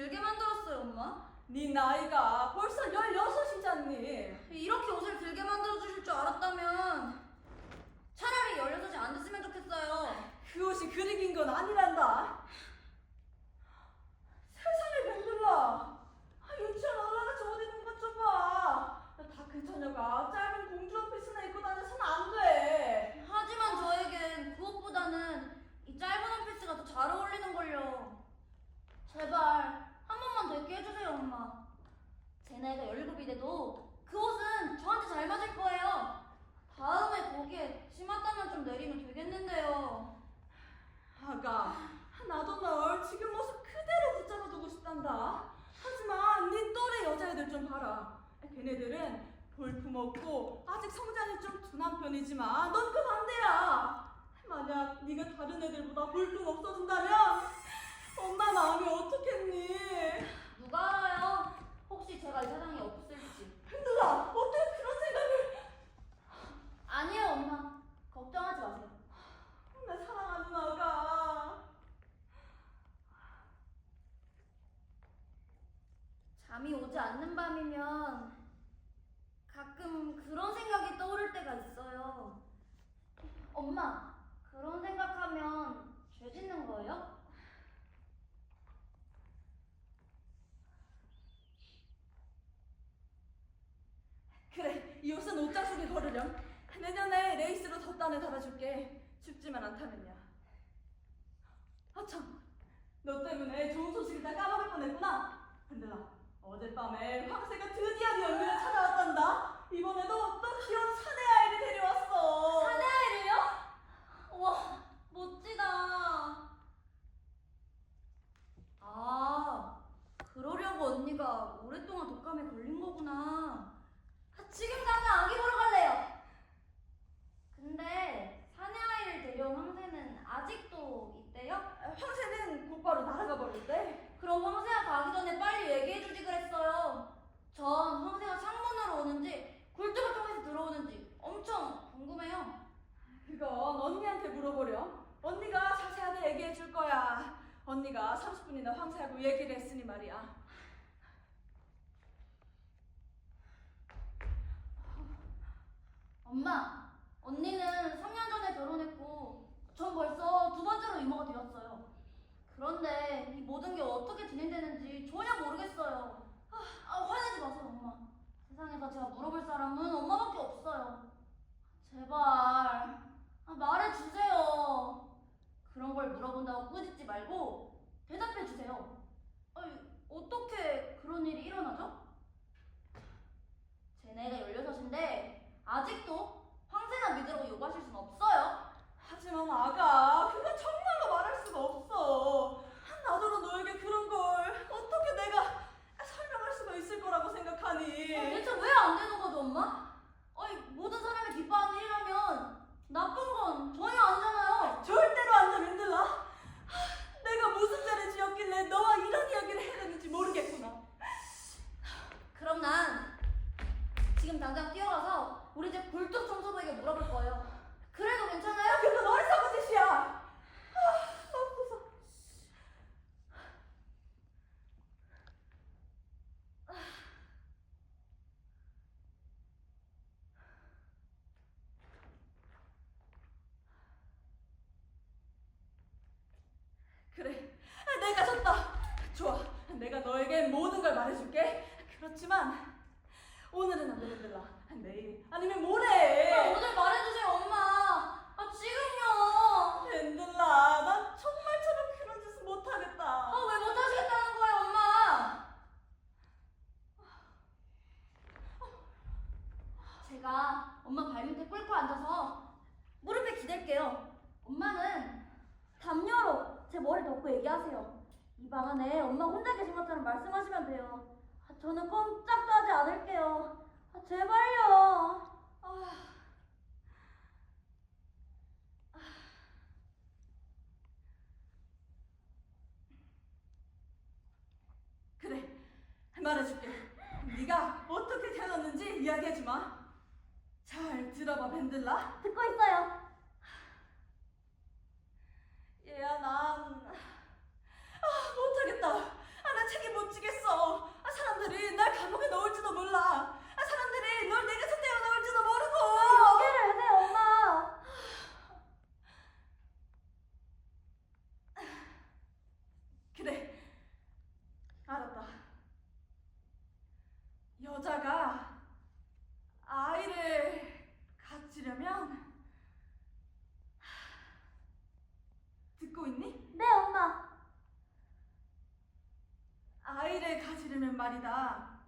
길게 만들었어요, 엄마. 네 나이가 벌써 16이잖니. 이렇게 옷을 길게 만들어주실 줄 알았다면 차라리 16이 안 됐으면 좋겠어요. 그 옷이 그리 긴 건 아니란다. 세상에 뱀들아. 유치원 올라가서 옷 입는 것 좀 봐. 다 그 처녀가 짧은 공주 원피스나 입고 다녀서는 안 돼. 하지만 저에겐 그 옷보다는 이 짧은 원피스가 더 잘 어울리는걸요. 제발 한 번만 더 입게 해주세요, 엄마. 제 나이가 17이 돼도 그 옷은 저한테 잘 맞을 거예요. 다음에 거기에 치맛단만 좀 내리면 되겠는데요. 아가, 나도 널 지금 모습 그대로 붙잡아 두고 싶단다. 하지만 네 또래 여자애들 좀 봐라. 걔네들은 볼품없고 아직 성장이 좀 둔한 편이지만 넌 그 반대야. 만약 네가 다른 애들보다 볼품 없어진다면 엄마 마음이 어떻겠니? 누가 알아요? 혹시 제가 이 세상에 없을지. 누나, 어떻게 그런 생각을? 아니에요, 엄마. 걱정하지 마세요. 내 사랑하는 아가. 잠이 오지 않는 밤이면 가끔 그런 생각이 떠오를 때가 있어요. 엄마, 그런 생각하면 죄 짓는 거예요? 그래, 이 옷은 옷장 속에 걸으렴. 내년에 레이스로 덧단에 달아줄게. 춥지만 않다면야. 아참, 너 때문에 좋은 소식을 다 까먹을 뻔했구나. 흔들라, 어젯밤에 황새가 드디어 네 연민을 찾아왔단다. 이번에도 또 귀여운 사내 아이를 데려왔어. 사내 아이를요? 와, 멋지다. 아, 그러려고 언니가 오랫동안 독감에 걸린 거구나. 지금 당장 아기 보러 갈래요. 근데 사내 아이를 데려온 황새는 아직도 있대요? 황새는 곧바로 날아가 버렸대. 그럼 황새가 가기 전에 빨리 얘기해주지 그랬어요. 전 황새가 창문으로 오는지 굴뚝을 통해서 들어오는지 엄청 궁금해요. 그건 언니한테 물어보렴. 언니가 자세하게 얘기해 줄 거야. 언니가 30분이나 황새하고 얘기를 했으니 말이야. 엄마, 언니는 3년 전에 결혼했고 전 벌써 두 번째로 이모가 되었어요. 그런데 이 모든 게 어떻게 진행되는지 전혀 모르겠어요. 화내지 마세요, 엄마. 세상에서 제가 물어볼 사람은 엄마밖에 없어요. 제발 말해주세요. 그런 걸 물어본다고 꾸짖지 말고 대답해주세요. 어떻게 그런 일이 일어나죠? 제 나이가 16인데 아직도 황새나 믿으라고 요구하실 순 없어요. 하지만 아가, 그건 정말로 말할 수가 없어. 나더러 너에게 그런 걸 어떻게 내가 설명할 수가 있을 거라고 생각하니? 대체 왜 안 되는 거죠, 엄마? 모든 사람이 기뻐하는 일이라면 나쁜 건 전혀 아니잖아요. 절대로 안 돼, 맨들라. 내가 무슨 죄를 지었길래 너와 이런 이야기를 해야 되는지 모르겠구나. 그럼 난 지금 당장 뛰어가서 우리 집 굴뚝 청소부에게 물어볼 거예요. 그래도 괜찮아요? 그건 어리석은 짓이야. 없어서. 그래, 내가 졌다. 좋아, 내가 너에게 모든 걸 말해줄게. 그렇지만 오늘은 안 되겠더라. 내일 아니면 모레. 오늘 말해주세요, 엄마. 지금요. 밴들라, 난 정말처럼 그런 짓은 못하겠다. 왜 못하시겠다는 거예요, 엄마? 제가 엄마 발밑에 꿇고 앉아서 무릎에 기댈게요. 엄마는 담요로 제 머리 덮고 얘기하세요. 이 방 안에 엄마 혼자 계신 것처럼 말씀하시면 돼요. 저는 꼼짝도 하지 않을게요. 제발요. 그래, 말해줄게. 네가 어떻게 태어났는지 이야기해주마. 잘 들어봐, 밴들라. 듣고 있어요. 얘야, 난 못하겠다. 나 책임 못 말이다.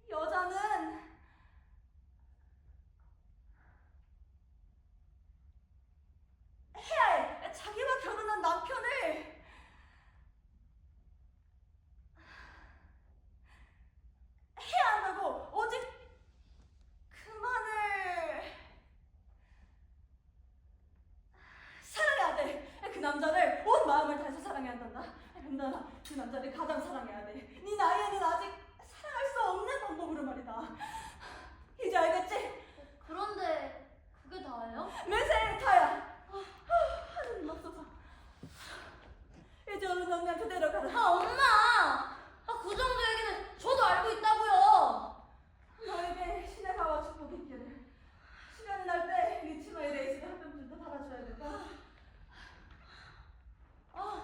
여자는 해야 해. 자기와 결혼한 남편을 해야 한다고. 오직 그만을 사랑해야 돼. 그 남자를 온 마음을 다해서 사랑해야 한단다. 근데 그 남자를 가장 사랑해야 돼. 네 나이에는 아직 사랑할 수 없는 방법으로 말이다. 이제 알겠지? 그런데 그게 다예요? 매생 타야. 하늘이 맙소사. 이제 얼른 언니한테 데려가라. 아 엄마! 그 정도 얘기는 저도 알고 있다고요. 너에게 신의 가와 축복이 있기를. 시간이 날 때 리치마의 레이스를 한 병쯤 더 달아줘야겠다. 아,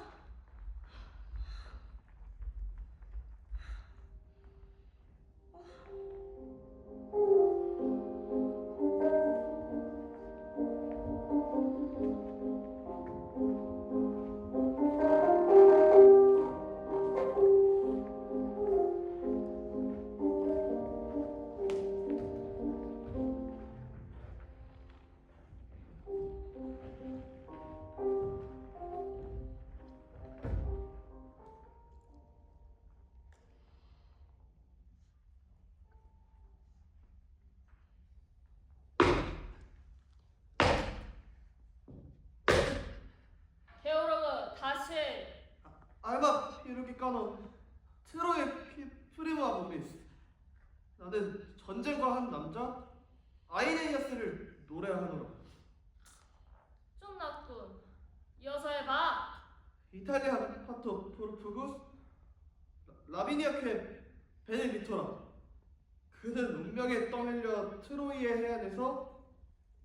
게오르그 다시. 알바 피루기카노 트로의 프리무아 보미스. 나는 전쟁과 한 남자 아이네이아스를 노래하노라. 좀 나쁜. 이어서 해봐. 이탈리안 파토 포르투구스 라비니아케 베네비토라. 그는 운명에 떠밀려 트로이의 해안에서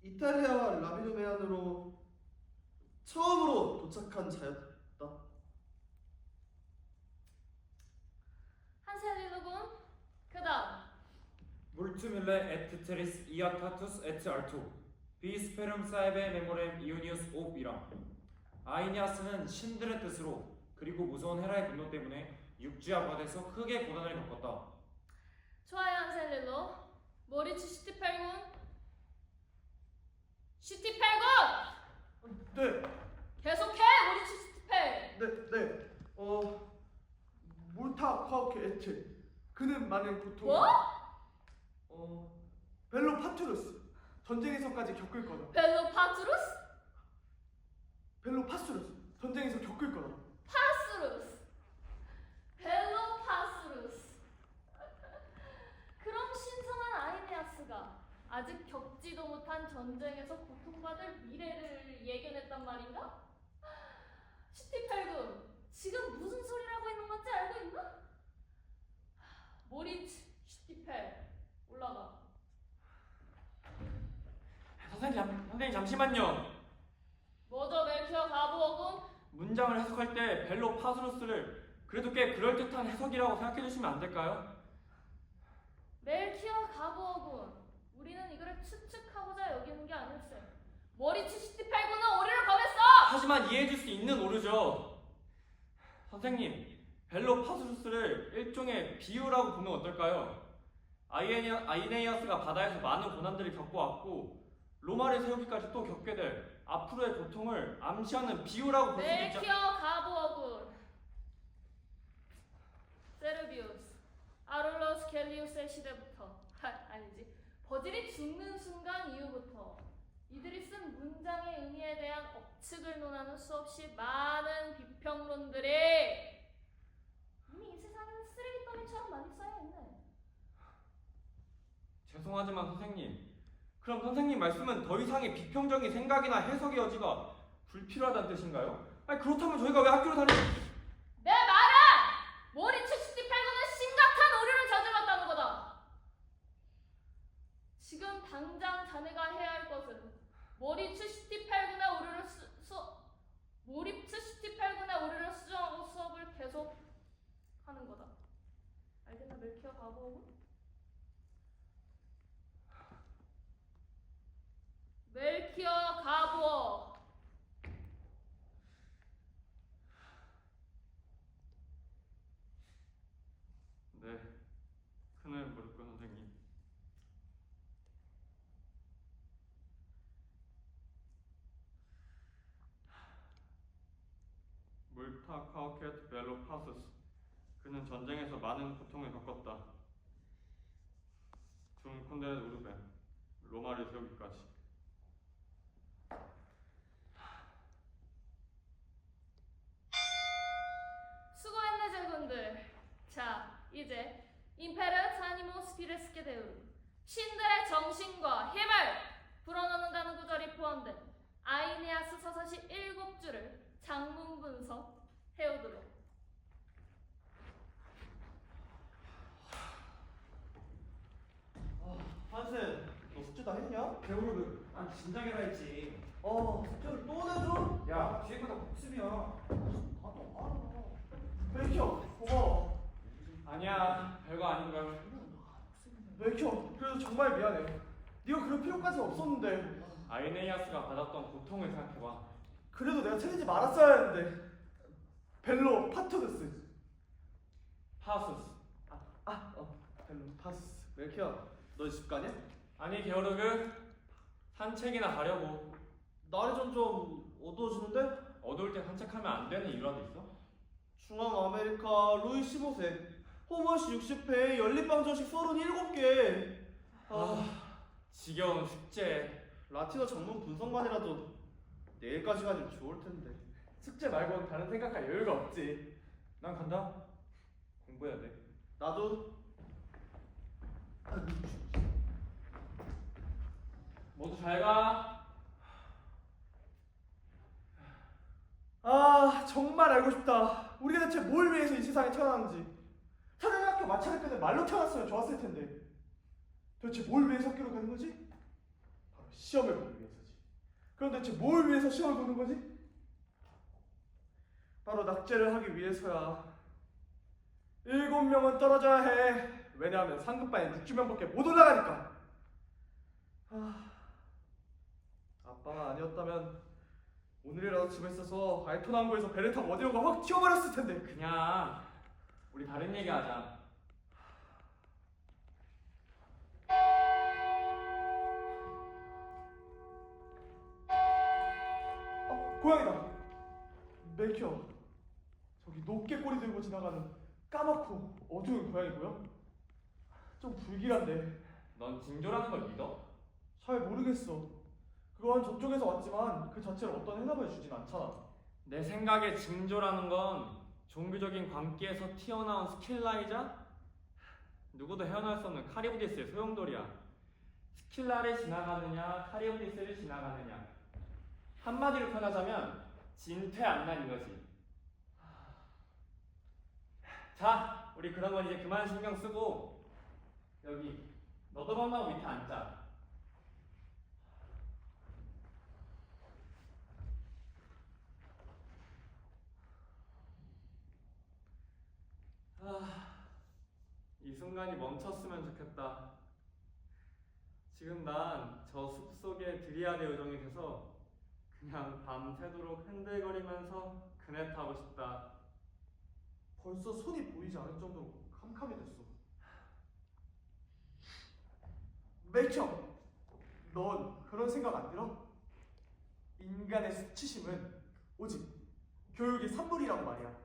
이탈리아와 라비노메안으로 처음으로 도착한 자였다. 한셀리누군. 그다음. Multumille et teris iatatus et artu 비스페름 사이베 메모렘 이오니우스 옵이라. 아이니아스는 신들의 뜻으로 그리고 무서운 헤라의 분노 때문에 육지와 바다에서 크게 고난을 겪었다. 좋아요 한셀릴로. 모리츠 슈티펠군. 슈티펠군. 네, 계속해 모리츠 슈티펠. 네. 몰타 카우케 에체. 그는 많은 고통. 뭐? 벨로 파투루스. 전쟁에서까지 겪을 거다. 벨로파투루스? 벨로 파수루스. 전쟁에서 겪을 거다. 파스루스. 벨로파스루스. 그럼 신성한 아이네아스가 아직 겪지도 못한 전쟁에서 고통받을 미래를 예견했단 말인가? 슈티펠군, 지금 무슨 소리를 하고 있는 건지 알고 있나? 모리츠 슈티펠, 올라가. 선생님 잠시만요. 뭐죠 멜키어 가부어군? 문장을 해석할 때 벨로 파수루스를 그래도 꽤 그럴듯한 해석이라고 생각해 주시면 안 될까요? 멜키어 가부어군, 우리는 이거를 추측하고자 여기는 게 아닐세. 모리츠 슈티펠군은 오류를 범했어! 하지만 이해해 줄 수 있는 오류죠. 선생님, 벨로 파수루스를 일종의 비유라고 보면 어떨까요? 아이네이아스가 바다에서 많은 고난들을 겪어왔고 로마를 세우기까지 또 겪게 될 앞으로의 고통을 암시하는 비유라고 볼 수 있죠. 멜키어 가부어군. 세르비우스, 아룰로스 갤리우스의 시대부터 아니지, 버질이 죽는 순간 이후부터 이들이 쓴 문장의 의미에 대한 억측을 논하는 수없이 많은 비평론들이 이미 이 세상에는 쓰레기 더미처럼 많이 쌓여있네. 죄송하지만 선생님, 그럼 선생님 말씀은 더 이상의 비평적인 생각이나 해석의 여지가 불필요하다는 뜻인가요? 아니 그렇다면 저희가 왜 학교를 다니... 내 말은 모리츠 슈티펠군은 심각한 오류를 저질렀다는 거다. 지금 당장 자네가 해야 할 것은 모리츠 슈티펠군의 오류를 수정하고 수업을 계속 하는 거다. 알겠나 멜키어 가부어군? 멜키어 가부어. 울타카우켓 벨로파수스. 그는 전쟁에서 많은 고통을 겪었다. 중 콘데레 우르베 로마를 세우기까지. 수고했네 제군들. 자, 이제 임페르 아니모 스피레스케 데우르 신들의 정신과 힘을 불어넣는다는 구절이 포함된 아이네아스 서사시 7줄을 장문 분석 해오도록. 한슨, 너 숙제 다 했냐? 배우를 난 진작에 다 했지. 숙제를 또 내줘? 야, 뒤에 거다 복습이야. 나도 알아. 맥혀, 고마워. 아니야, 별거 아닌걸. 맥혀, 그래도 정말 미안해. 네가 그럴 필요까지 없었는데. 아이네이아스가 받았던 고통을 생각해봐. 그래도 내가 책임지 말았어야 했는데. 벨로 파토르스. 파수스. 벨로 파토르스. 맥혀, 너 집 가냐? 아니 게오르그, 산책이나 가려고. 날이 점점 어두워지는데? 어두울 때 산책하면 안 되는 이유라도 있어? 중앙 아메리카 루이 15세 호머시 60회 연립방정식 37개. 지겨운 숙제. 라틴어 전문 분석만이라도 내일까지 가지면 좋을 텐데. 숙제 말고는 다른 생각할 여유가 없지. 난 간다. 공부해야 돼. 나도. 모두 잘 가. 정말 알고 싶다. 우리가 대체 뭘 위해서 이 세상에 태어났는지. 초등학교 마찰학교는 말로 태어났으면 좋았을 텐데. 도대체 뭘 위해서 학교를 가는 거지? 바로 시험을 보기 위해서지. 그럼 대체 뭘 위해서 시험을 보는 거지? 바로 낙제를 하기 위해서야. 7명은 떨어져야 해. 왜냐하면 상급반에 6주명밖에 못 올라가니까. 아빠가 아니었다면 오늘이라도 집에 있어서 알토남고에서 배를 타고 어디론가 확 튀어버렸을 텐데. 그냥 우리 다른 얘기 하자. 고양이다. 맥혀. 저기 높게 꼬리 들고 지나가는 까맣고 어두운 고양이 보여? 좀 불길한데. 넌 징조라는 걸 믿어? 잘 모르겠어. 그건 저쪽에서 왔지만 그 자체로 어떤 해답을 주진 않잖아. 내 생각에 징조라는 건 종교적인 광기에서 튀어나온 스킬라이자? 누구도 헤어날 수 없는 카리브디스의 소용돌이야. 스킬라를 지나가느냐 카리브디스를 지나가느냐. 한마디로 표현하자면 진퇴양난인 거지. 자, 우리 그런 건 이제 그만 신경 쓰고 여기 너도방나무 밑에 앉자. 이 순간이 멈췄으면 좋겠다. 지금 난 저 숲속의 드리아드 요정이 돼서 그냥 밤새도록 흔들거리면서 그네 타고 싶다. 벌써 손이 보이지 않을 정도로 캄캄해졌어. 맥혀, 넌 그런 생각 안 들어? 인간의 수치심은 오직 교육의 산물이라고 말이야.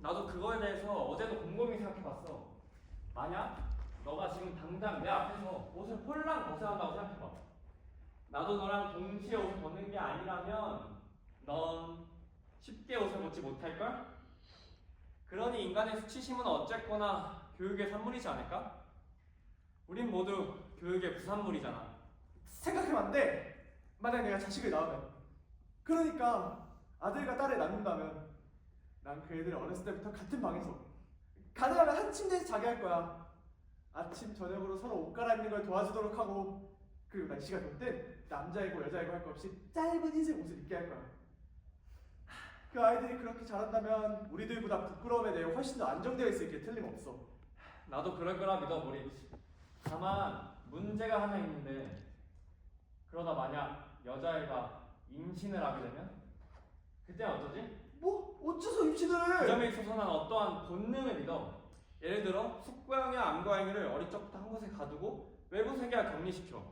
나도 그거에 대해서 어제도 곰곰이 생각해봤어. 만약 너가 지금 당장 내 앞에서 옷을 홀랑 벗어야 한다고 생각해봐. 나도 너랑 동시에 옷을 벗는 게 아니라면 넌 쉽게 옷을 벗지 못할걸? 그러니 인간의 수치심은 어쨌거나 교육의 산물이지 않을까? 우린 모두 교육의 부산물이잖아. 생각해면 안 돼. 만약 내가 자식을 낳으면, 그러니까 아들과 딸을 낳는다면 난 그 애들 어렸을 때부터 같은 방에서 가능하면 한 침대에서 자게 할 거야. 아침 저녁으로 서로 옷 갈아입는 걸 도와주도록 하고, 그리고 날씨가 될 땐 남자이고 여자이고 할 것 없이 짧은 흰색 옷을 입게 할 거야. 그 아이들이 그렇게 자란다면 우리들보다 부끄러움에 대해 훨씬 더 안정되어 있을 게 틀림없어. 나도 그럴 거라 믿어, 모리츠. 다만 문제가 하나 있는데, 그러다 만약 여자애가 임신을 하게 되면 그때 어쩌지? 뭐? 어째서 그 임신을? 점에 있어서 난 어떠한 본능을 믿어. 예를 들어 숙고양이와 암고양이를 어릴 적부터 한 곳에 가두고 외부 세계와 격리시켜.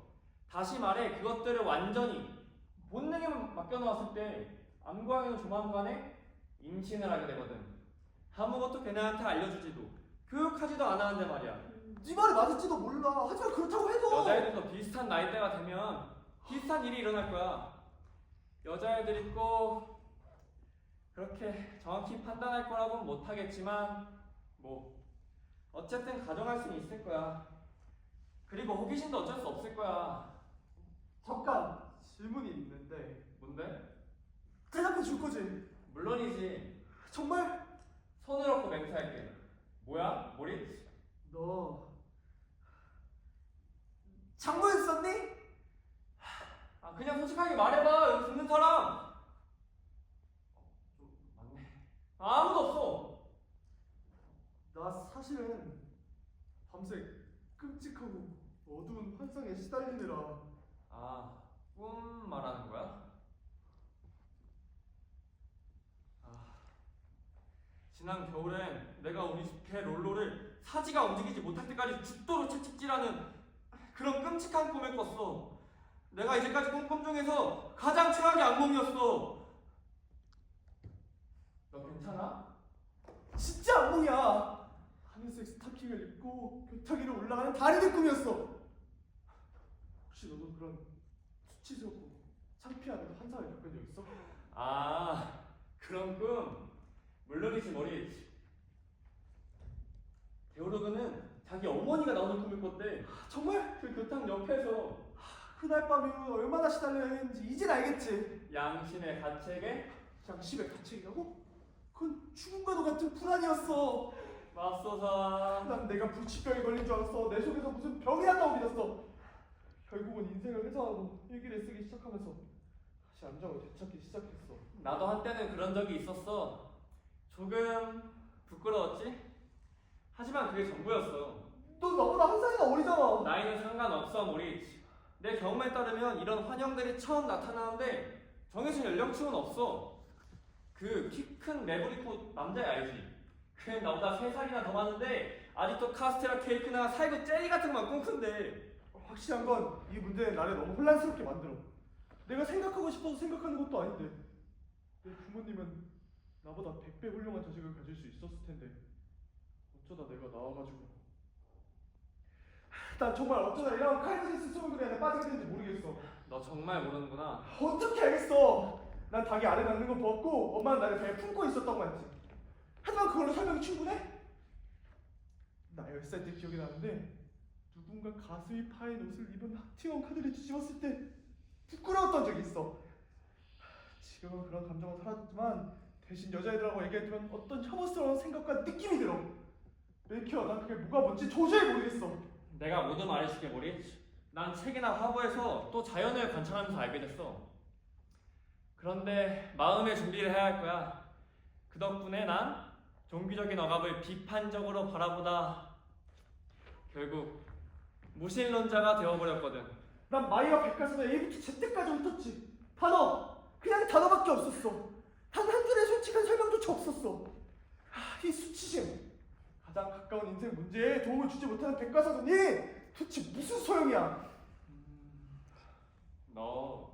다시 말해 그것들을 완전히 본능에만 맡겨놓았을 때 암고양이는 조만간에 임신을 하게 되거든. 아무것도 걔네한테 알려주지도 교육하지도 않았는데 말이야. 네 말이 맞을지도 몰라. 하지만 그렇다고 해도 여자애들도 비슷한 나이대가 되면 비슷한 일이 일어날 거야. 여자애들이 꼭 그렇게 정확히 판단할 거라고는 못하겠지만 뭐 어쨌든 가정할 수는 있을 거야. 그리고 호기심도 어쩔 수 없을 거야. 잠깐 질문이 있는데 뭔데? 대답해 줄 거지? 물론이지. 정말? 손을 얹고 맹세할게. 뭐야? 모리츠? 너 장모였었니? 아 그냥 솔직하게 말해봐. 여기 듣는 사람. 맞네. 아무도 없어. 나 사실은 밤새 끔찍하고 어두운 환상에 시달리느라 아, 꿈 말하는 거야? 지난 겨울엔 내가 우리 집 개 롤로를 사지가 움직이지 못할 때까지 죽도록 채찍질하는 그런 끔찍한 꿈을 꿨어. 내가 이제까지 꾼 꿈 중에서 가장 최악의 악몽이었어. 너 괜찮아? 진짜 악몽이야. 하늘색 스타킹을 입고 교탁 위로 올라가는 달인의 꿈이었어. 혹시 너도 그런 수치스럽고 창피한 환상을 겪은 적 있어? 아, 그런 꿈. 물론이지 머리. 게오르그는 자기 어머니가 나오는 꿈을 꿨대. 정말? 그 교탁 옆에서 그날 밤이 얼마나 시달려야 했는지 이젠 알겠지. 양심의 가책에 양심의 가책이라고? 그건 죽음과도 같은 불안이었어. 맙소사. 난 내가 불치병에 걸린 줄 알았어. 내 속에서 무슨 병이 났다고 믿었어. 결국은 인생을 회사하고 일기를 쓰기 시작하면서 다시 안정을 되찾기 시작했어. 나도 한때는 그런 적이 있었어. 조금 부끄러웠지? 하지만 그게 전부였어. 너 나보다 한 살이나 어리잖아. 나이는 상관없어 모리츠. 내 경험에 따르면 이런 환영들이 처음 나타나는데 정해진 연령층은 없어. 그 키 큰 매부리코 남자애 알지? 걔 나보다 3살이나 더 많은데 아직도 카스테라 케이크나 살구 젤리 같은 것만 꿈꾼대. 확실한 건 이 문제는 나를 너무 혼란스럽게 만들어. 내가 생각하고 싶어서 생각하는 것도 아닌데 내 부모님은 나보다 100배 훌륭한 자식을 가질 수 있었을 텐데 어쩌다 내가 나와가지고 난 정말 어쩌다 이런 칼부리스 수분그레에 빠지게 됐는지 모르겠어. 너 정말 모르는구나. 어떻게 알겠어? 난 닭이 알을 낳는 거 보았고 엄마는 나를 배에 품고 있었던 거였지. 하지만 그걸로 설명이 충분해? 나 10살 때 기억이 나는데 누군가 가슴이 파인 옷을 입은 학티원 카드를 뒤집었을 때 부끄러웠던 적이 있어. 지금은 그런 감정은 사라졌지만 대신 여자애들하고 얘기해주면 어떤 혐오스러운 생각과 느낌이 들어. 멜키어, 난 그게 뭐가 뭔지 도저히 모르겠어. 내가 모두 말해줄게 모리츠. 난 책이나 화보에서 또 자연을 관찰하면서 알게 됐어. 그런데 마음의 준비를 해야 할 거야. 그 덕분에 난 종교적인 억압을 비판적으로 바라보다 결국 무신론자가 되어버렸거든. 난 마이와 백과사전 A부터 Z까지 훑었지. 단어! 그냥 단어밖에 없었어. 단 한 줄의 솔직한 설명조차 없었어. 이 수치심. 가장 가까운 인생 문제에 도움을 주지 못하는 백과사전이 도대체 무슨 소용이야? 너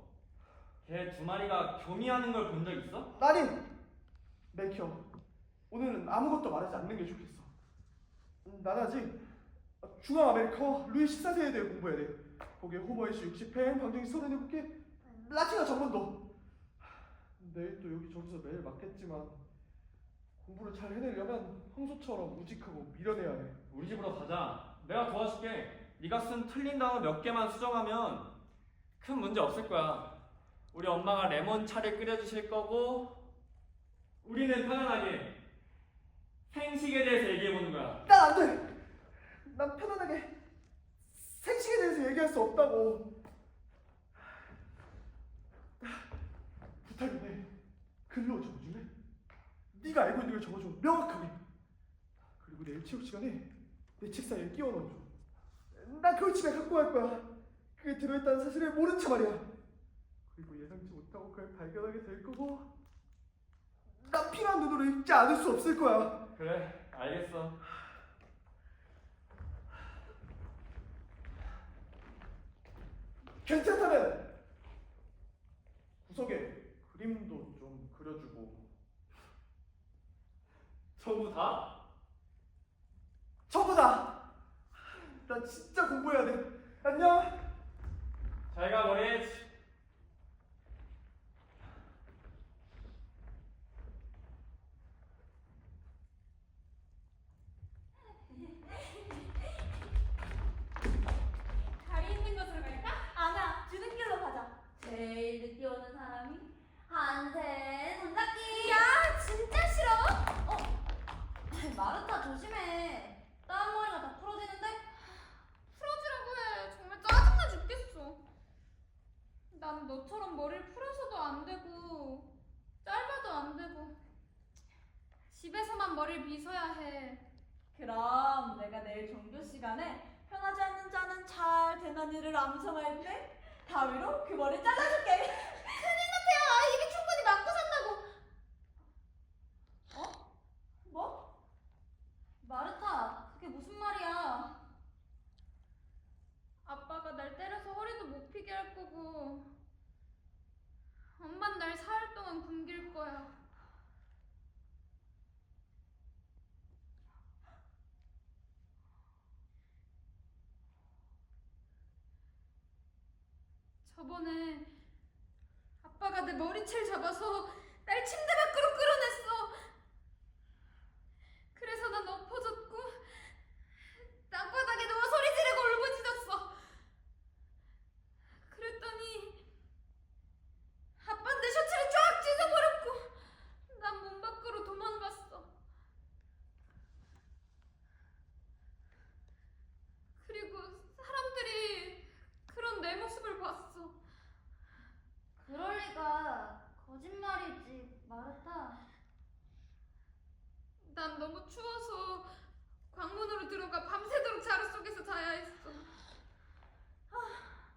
걔 2마리가 교미하는 걸 본 적 있어? 아니! 멜키어, 오늘은 아무것도 말하지 않는 게 좋겠어. 난 아직 중앙아메리카 루이 14세에 대해 공부해야 돼. 거기에 호머이시 60회, 방정식 37개, 라틴어 전문도. 내일 또 여기저기서 매일 맞겠지만 공부를 잘 해내려면 평소처럼 우직하고 미련해야 해. 우리 집으로 가자. 내가 도와줄게. 네가 쓴 틀린 단어 몇 개만 수정하면 큰 문제 없을 거야. 우리 엄마가 레몬 차를 끓여주실 거고 우리는 편안하게 생식에 대해서 얘기해보는 거야. 난 안 돼! 난 편안하게 생식에 대해서 얘기할 수 없다고. 부탁인데 글로 적어줄래? 네가 알고 있는 걸 적어줘. 명확하게. 그리고 내일 체육 시간에 내 책상에 끼워 넣어줘. 나 그걸 집에 갖고 갈 거야. 그게 들어있다는 사실을 모른 채 말이야. 그리고 예상치 못하고 그걸 발견하게 될 거고 난 필요한 눈으로 읽지 않을 수 없을 거야. 그래, 알겠어. 괜찮다면 구석에 그림도 좀 그려주고 전부 다? 전부 다! 나 진짜 공부해야 돼. 안녕! 잘 가, 머릿. 다리 있는 곳으로 갈까? 아니야, 주는 길로 가자. 제일 늦게 오는 사람이 한세 손잡기. 야, 진짜 싫어? 마르타 조심해. 땀 머리가 다 풀어지는데? 풀어주라고 해. 정말 짜증나 죽겠어. 난 너처럼 머리를 풀어서도 안 되고 짧아도 안 되고 집에서만 머리를 빗어야 해. 그럼 내가 내일 종교 시간에 편하지 않는 자는 잘 되는 일을 암송할 때 가위로 그 머리 잘라줄게. 큰일 났대요. 입이 충분히 맞고 산다고. 뭐? 마르타, 그게 무슨 말이야? 아빠가 날 때려서 허리도 못 피게 할 거고 엄만 날 사흘 동안 굶길 거야. 저번에 아빠가 내 머리채를 잡아서 날 침대 밖으로 끌어냈어. 그래서 난 엎어졌고 땅바닥에 누워 소리 지르고 울부짖었어. 그랬더니 아빠는 내 셔츠를 쫙 찢어버렸고 난 문 밖으로 도망갔어. 그리고 사람들이 그런 내 모습을 봤어. 그럴 리가. 거짓말이지, 마르타. 난 너무 추워서 광문으로 들어가 밤새도록 자루 속에서 자야 했어.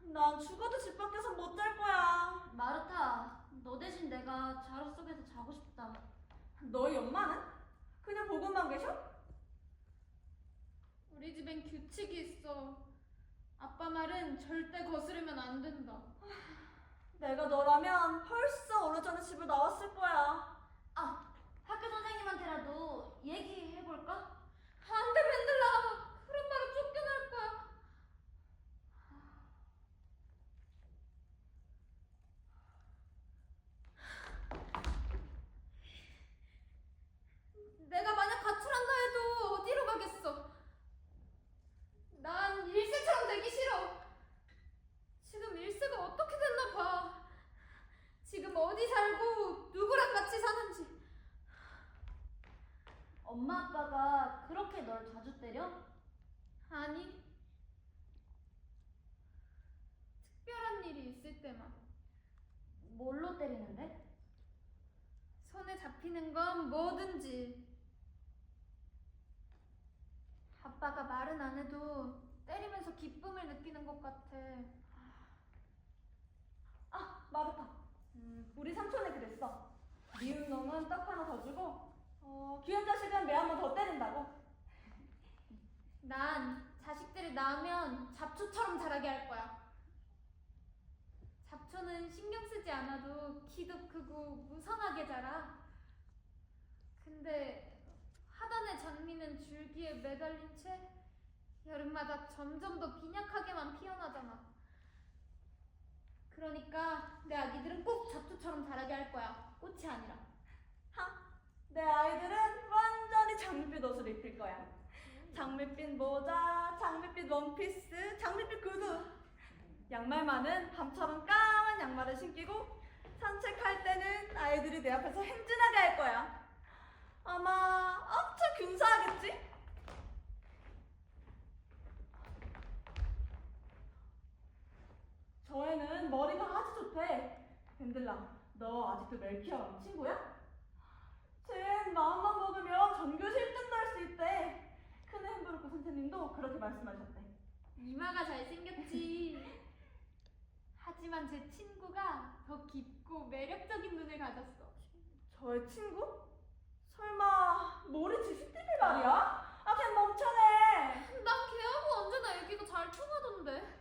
난 죽어도 집 밖에서 못 잘 거야. 마르타, 너 대신 내가 자루 속에서 자고 싶다. 너희 엄마는? 그냥 보고만 계셔? 우리 집엔 규칙이 있어. 아빠 말은 절대 거스르면 안 된다. 내가 너라면 벌써 오래전에 집을 나왔을 거야. 학교 선생님한테라도 얘기해볼까? 안 돼, 맨들라. 그런 말로 쫓겨날 거야. 내가 만약 가출한다 해도 어디로 가겠어? 난 일세처럼 되기 싫어. 지금 일세가 어떻게 됐나 봐. 지금 어디 살고 누구랑 같이 사는지. 엄마 아빠가 그렇게 널 자주 때려? 아니, 특별한 일이 있을 때만. 뭘로 때리는데? 손에 잡히는 건 뭐든지. 아빠가 말은 안 해도 때리면서 기쁨을 느끼는 것 같아. 마르타. 우리 삼촌이 그랬어. 미운 놈은 떡 하나 더 주고, 귀한 자식은 매 한 번 더 때린다고. 난 자식들이 낳으면 잡초처럼 자라게 할 거야. 잡초는 신경 쓰지 않아도 키도 크고 무성하게 자라. 근데 하단의 장미는 줄기에 매달린 채 여름마다 점점 더 빈약하게만 피어나잖아. 그러니까 내 아기들은 꼭 잡초처럼 자라게 할 거야. 꽃이 아니라. 내 아이들은 완전히 장밋빛 옷을 입힐 거야. 장밋빛 모자, 장밋빛 원피스, 장밋빛 구두. 양말만은 밤처럼 까만 양말을 신기고 산책할 때는 아이들이 내 앞에서 행진하게 할 거야. 아마 엄청 근사하겠지? 저 애는 머리가 아주 좋대. 밴들라, 너 아직도 멜키어랑 친구야? 쟨 마음만 먹으면 전교시 1등도 할 수 있대. 큰애 햄부르크 선생님도 그렇게 말씀하셨대. 이마가 잘생겼지. 하지만 제 친구가 더 깊고 매력적인 눈을 가졌어. 저의 친구? 설마 모리지 슈티비 말이야? 걔 멍청해. 난 걔하고 언제나 얘기가 잘 통하던데.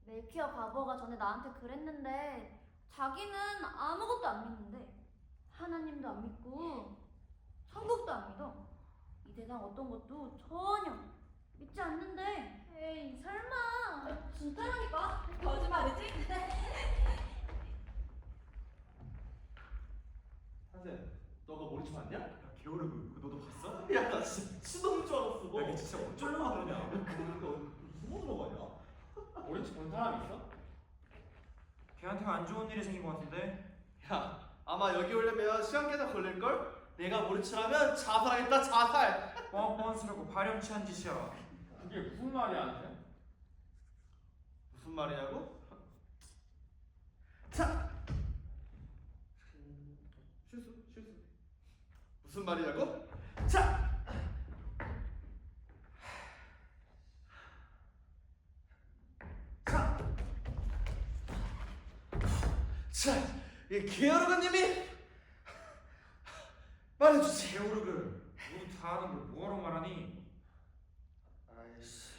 멜키어 바보가 전에 나한테 그랬는데 자기는 아무것도 안 믿는데. 하나님도 안 믿고 천국도 안 믿어. 이 세상 어떤 것도 전혀 믿지 않는데. 에이, 설마. 진짜라니까? 거짓말이지? 한세, 너가 모리치 봤냐? 야, 게오르그 그거 너도 봤어? 야, 나 진짜 미친놈인 줄 알았어. 야, 이게 진짜 어쩌려고 그러냐? 그러니까 무슨 뭐 들어가냐? 모리치 본 사람 있어? 걔한테 안 좋은 일이 생긴 것 같은데? 야, 아마 여기 오려면 시간 꽤나 걸릴걸? 내가 모리치라면 자살하겠다, 자살! 뻔뻔스럽고 파렴치한 짓이야. 그게 무슨 말이야, 한테? 무슨 말이냐고? 자! 실수. 무슨 말이냐고? 자! 자! 자! 이 게으르가님이 말해주지. 게오르그 모두 다 아는 걸 뭐하러 말하니? 아이씨.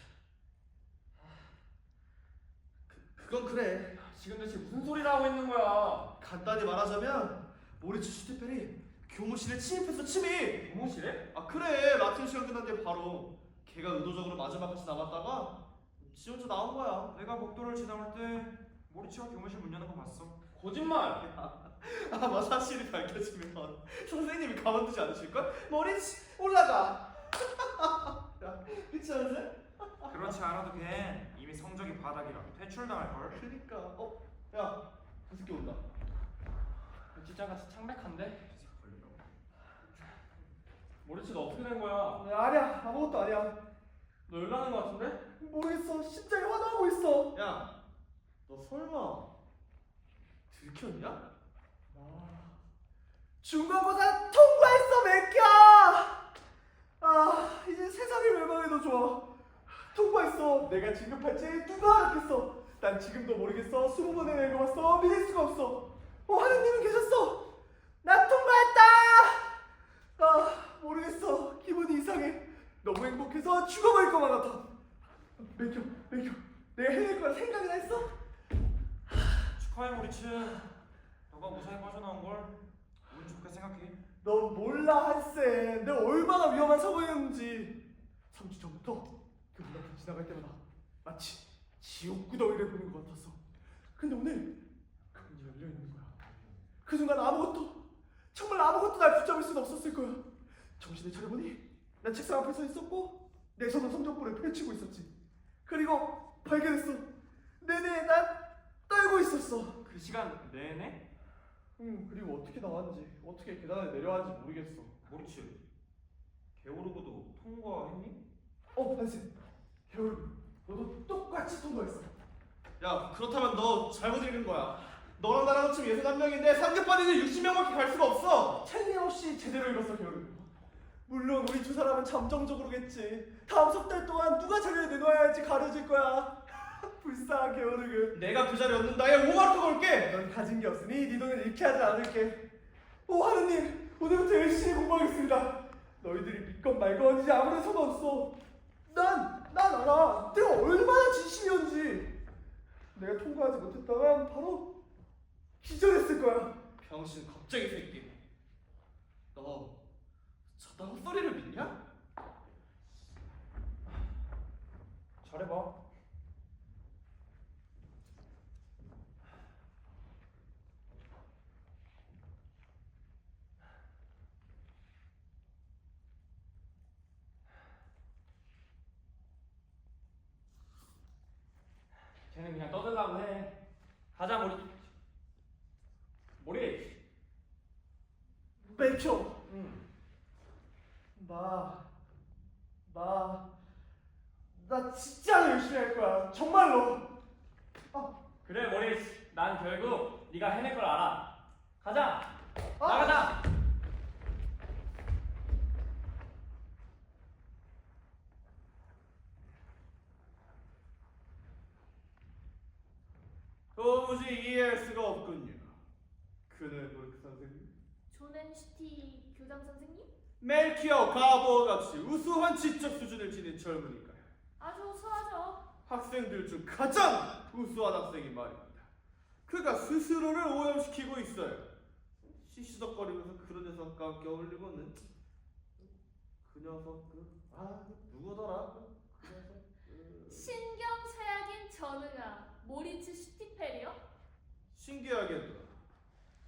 그건 그래. 지금 대체 무슨 소리를 하고 있는 거야? 간단히 말하자면 모리츠 슈테펠이 교무실에 침입했어, 침입. 교무실에? 아 그래, 라틴 시간 끝난 뒤에 바로 걔가 의도적으로 마지막까지 남았다가 지 혼자 나온 거야. 내가 복도를 지나올 때 모리치가 교무실 문 여는 거 봤어. 거짓말! 아마 사실이 밝혀지면 선생님이 가만두지 않으실걸? 모리츠 올라가. 야, 그치 않으세? 그렇지 않아도 걔 이미 성적이 바닥이라 퇴출당할걸. 그니까. 야, 그 새끼 온다. 진짜같이 창백한데? 모리치 너 어떻게 된 거야? 아니야, 아무것도 아니야. 너 열나는 거 같은데? 모르겠어. 심장이 화나고 있어. 야, 너 설마 들켰냐? 중간고사 통과했어, 맥혀! 아, 이제 세상이 멸망해도 좋아. 통과했어. 내가 진급할지 누가 알았겠어. 난 지금도 모르겠어. 20번에 낸 거 봤어. 믿을 수가 없어. 하느님은 계셨어. 나 통과했다! 아, 모르겠어. 기분이 이상해. 너무 행복해서 죽어버릴 것만 같아. 맥혀. 내가 해낼 거라 생각이나 했어? 축하해 모리치. 너가 무사히 빠져나온 걸 운 좋게 생각해. 넌 몰라, 한쌤. 내가 얼마나 위험한 상황이었는지. 3주 전부터 그 문 앞을 지나갈 때마다 마치 지옥 구덩이를 보는 것 같았어. 근데 오늘 그 문이 열려 있는 거야. 그 순간 정말 아무것도 날 붙잡을 수는 없었을 거야. 정신을 차려보니 난 책상 앞에 서 있었고 내 손은 성적표를 펼치고 있었지. 그리고 발견했어. 내내 난 떨고 있었어. 그 시간 내내? 그리고 어떻게 나왔는지, 어떻게 계단을 내려왔는지 모르겠어. 모리치, 게오르그도 통과했니? 한쌤, 겨울, 너도 똑같이 통과했어. 야, 그렇다면 너 잘못 읽은 거야. 너랑 나랑 합치면 61명인데 상급반에는 60명밖에 갈 수가 없어. 틀림없이 제대로 읽었어, 겨울. 물론 우리 두 사람은 잠정적으로겠지. 다음 석 달 동안 누가 자료를 내놓아야 할지 가려질 거야. 불쌍한 게오르그. 내가 그 자리에 얻는다에 5마르크 걸게. 넌 가진 게 없으니 네 돈을 잃게 하지 않을게. 하느님, 오늘부터 열심히 공부하겠습니다. 너희들이 믿건 말건 이제 아무런 상관없어. 난 알아. 내가 얼마나 진심이었는지. 내가 통과하지 못했다면 바로 기절했을 거야. 병신 겁쟁이 새끼. 너 저딴 헛소리를 믿냐? 잘해봐. 쟤는 그냥 떠들라고 해. 가자, 모리. 맥혀. 응. 나 진짜 열심히 할 거야. 정말로. 그래, 모리. 난 결국 네가 해낼 걸 알아. 가자. 아! 나가자. 도무지 이해할 수가 없군요. 그네 그 선생님? 존 NCT 교장 선생님? 멜키어 가보와 같이 우수한 지적 수준을 지닌 젊은이가요. 아주 우수하죠. 학생들 중 가장 우수한 학생이 말입니다. 그가 스스로를 오염시키고 있어요. 시시덕거리면서 그런 녀석과 함께 어울리고는 그 녀석 누구더라? 그 녀석 신경쇠약인 전응아 모리츠 슈티페리요? 신기하게도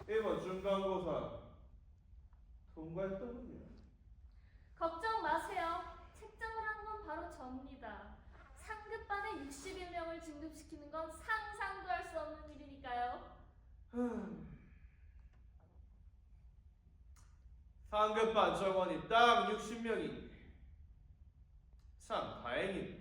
이번 중간고사 통과했더군요. 걱정 마세요. 책정을 한 건 바로 접니다. 상급반에 61명을 진급시키는 건 상상도 할 수 없는 일이니까요. 상급반 정원이 딱 60명이니 참 다행이네요.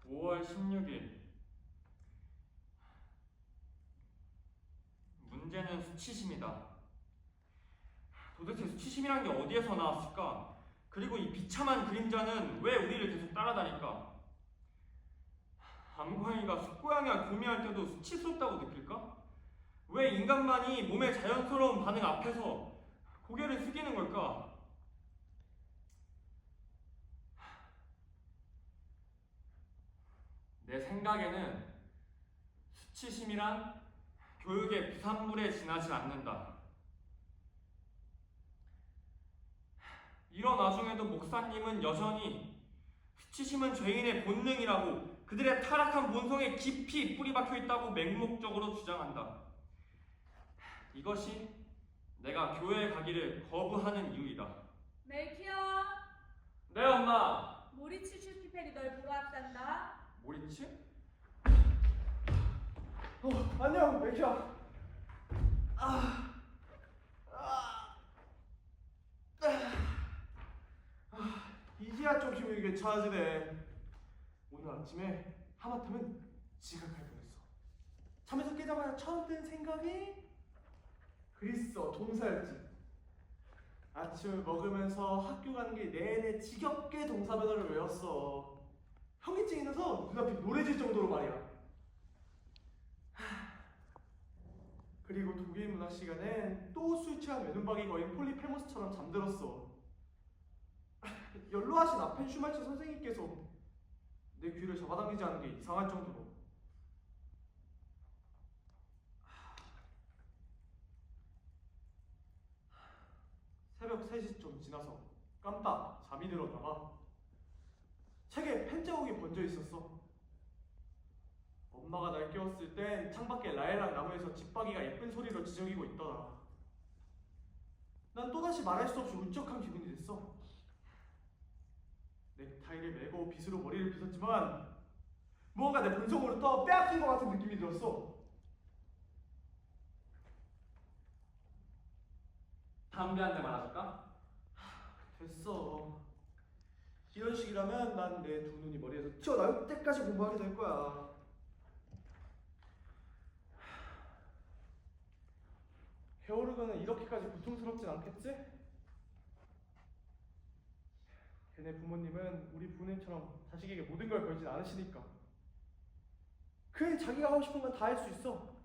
5월 16일. 문제는 수치심이다. 도대체 수치심이란 게 어디에서 나왔을까? 그리고 이 비참한 그림자는 왜 우리를 계속 따라다닐까? 암고양이가 숫고양이와 교미할 때도 수치스럽다고 느낄까? 왜 인간만이 몸의 자연스러운 반응 앞에서 고개를 숙이는 걸까? 내 생각에는 수치심이란 교육의 부산물에 지나지 않는다. 이런 와중에도 목사님은 여전히 수치심은 죄인의 본능이라고, 그들의 타락한 본성에 깊이 뿌리 박혀 있다고 맹목적으로 주장한다. 이것이 내가 교회에 가기를 거부하는 이유이다. 멜키어, 네, 엄마. 모리츠 슈티페리 널 보러 왔단다. 모리츠? 안녕, 맥이야. 이제야 좀 힘이 괜찮아지네. 오늘 아침에 하마터면 지각할 뻔했어. 잠에서 깨자마자 처음 든 생각이 글쎄 동사였지. 아침을 먹으면서 학교 가는 게 내내 지겹게 동사 변화를 외웠어. 현기증이 나서 눈앞이 노래질 정도로 말이야. 그리고 독일 문학 시간엔 또 술 취한 외눈박이 거인 폴리페모스처럼 잠들었어. 연로하신 아펜 슈말츠 선생님께서 내 귀를 잡아당기지 않은 게 이상할 정도로. 새벽 3시쯤 지나서 깜빡 잠이 들었다가 책에 펜 자국이 번져 있었어. 엄마가 날 깨웠을 땐 창밖에 라일락 나무에서 집박이가 예쁜 소리로 지저귀고 있더라. 난 또다시 말할 수 없이 울적한 기분이 됐어. 넥타이를 매고 빗으로 머리를 빗었지만 무언가 내 본성으로부터 빼앗긴 것 같은 느낌이 들었어. 담배 한 대 말아줄까? 됐어. 이런 식이라면 난 내 두 눈이 머리에서 튀어나올 때까지 공부하게 될 거야. 게오르가는 이렇게까지 고통스럽진 않겠지? 걔네 부모님은 우리 부모님처럼 자식에게 모든 걸 걸진 않으시니까. 그냥 자기가 하고 싶은 건 다 할 수 있어.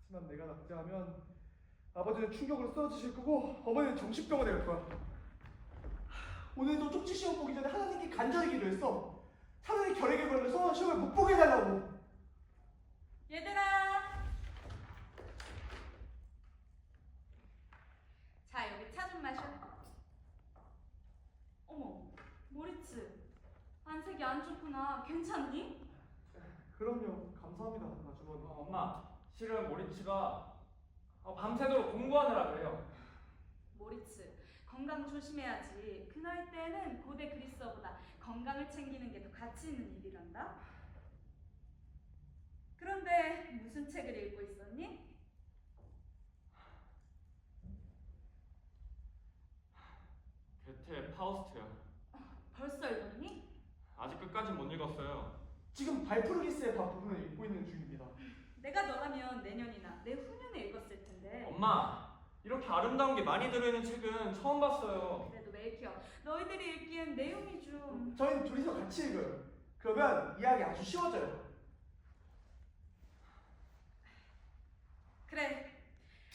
하지만 내가 낙제하면 아버지는 충격으로 쓰러지실 거고 어머니는 정신병원에 갈 거야. 오늘도 쪽지 시험 보기 전에 하나님께 간절히 기도했어. 차라리 결핵에 걸려서 시험을 못 보게 해달라고. 얘들아, 자 여기 차 좀 마셔. 어머, 모리츠, 안색이 안 좋구나. 괜찮니? 그럼요. 감사합니다, 아주머니. 엄마, 실은 모리츠가 밤새도록 공부하느라 그래요. 모리츠, 건강 조심해야지. 그 나이 때는 고대 그리스어보다 건강을 챙기는 게 더 가치 있는 일이란다. 그런데 무슨 책을 읽고 있었니? 파우스트요. 벌써 읽었니? 아직 끝까지 못 읽었어요. 지금 발프루기스의 밥 부분을 읽고 있는 중입니다. 내가 너라면 내년이나 내후년에 읽었을 텐데. 엄마, 이렇게 아름다운 게 많이 들어있는 책은 처음 봤어요. 그래도 멜키어, 너희들이 읽기엔 내용이 좀... 저희는 둘이서 같이 읽어요. 그러면 이해하기 아주 쉬워져요. 그래.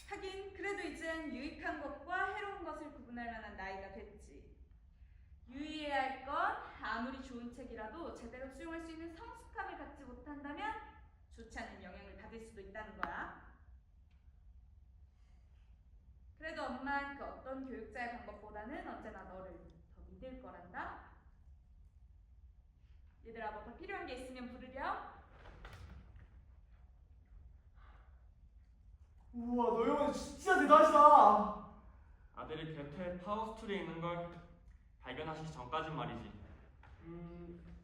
하긴 그래도 이젠 유익한 것과 해로운 것을 구분할 만한 나이가 됐지. 유의해야 할 건 아무리 좋은 책이라도 제대로 수용할 수 있는 성숙함을 갖지 못한다면 좋지 않은 영향을 받을 수도 있다는 거야. 그래도 엄만 그 어떤 교육자의 방법보다는 언제나 너를 더 믿을 거란다. 얘들아, 뭐 더 필요한 게 있으면 부르렴. 우와, 너희 어머니 진짜 대단하시다. 아들이 괴테의 파우스트를 읽는 걸 발견하시기 전까진 말이지.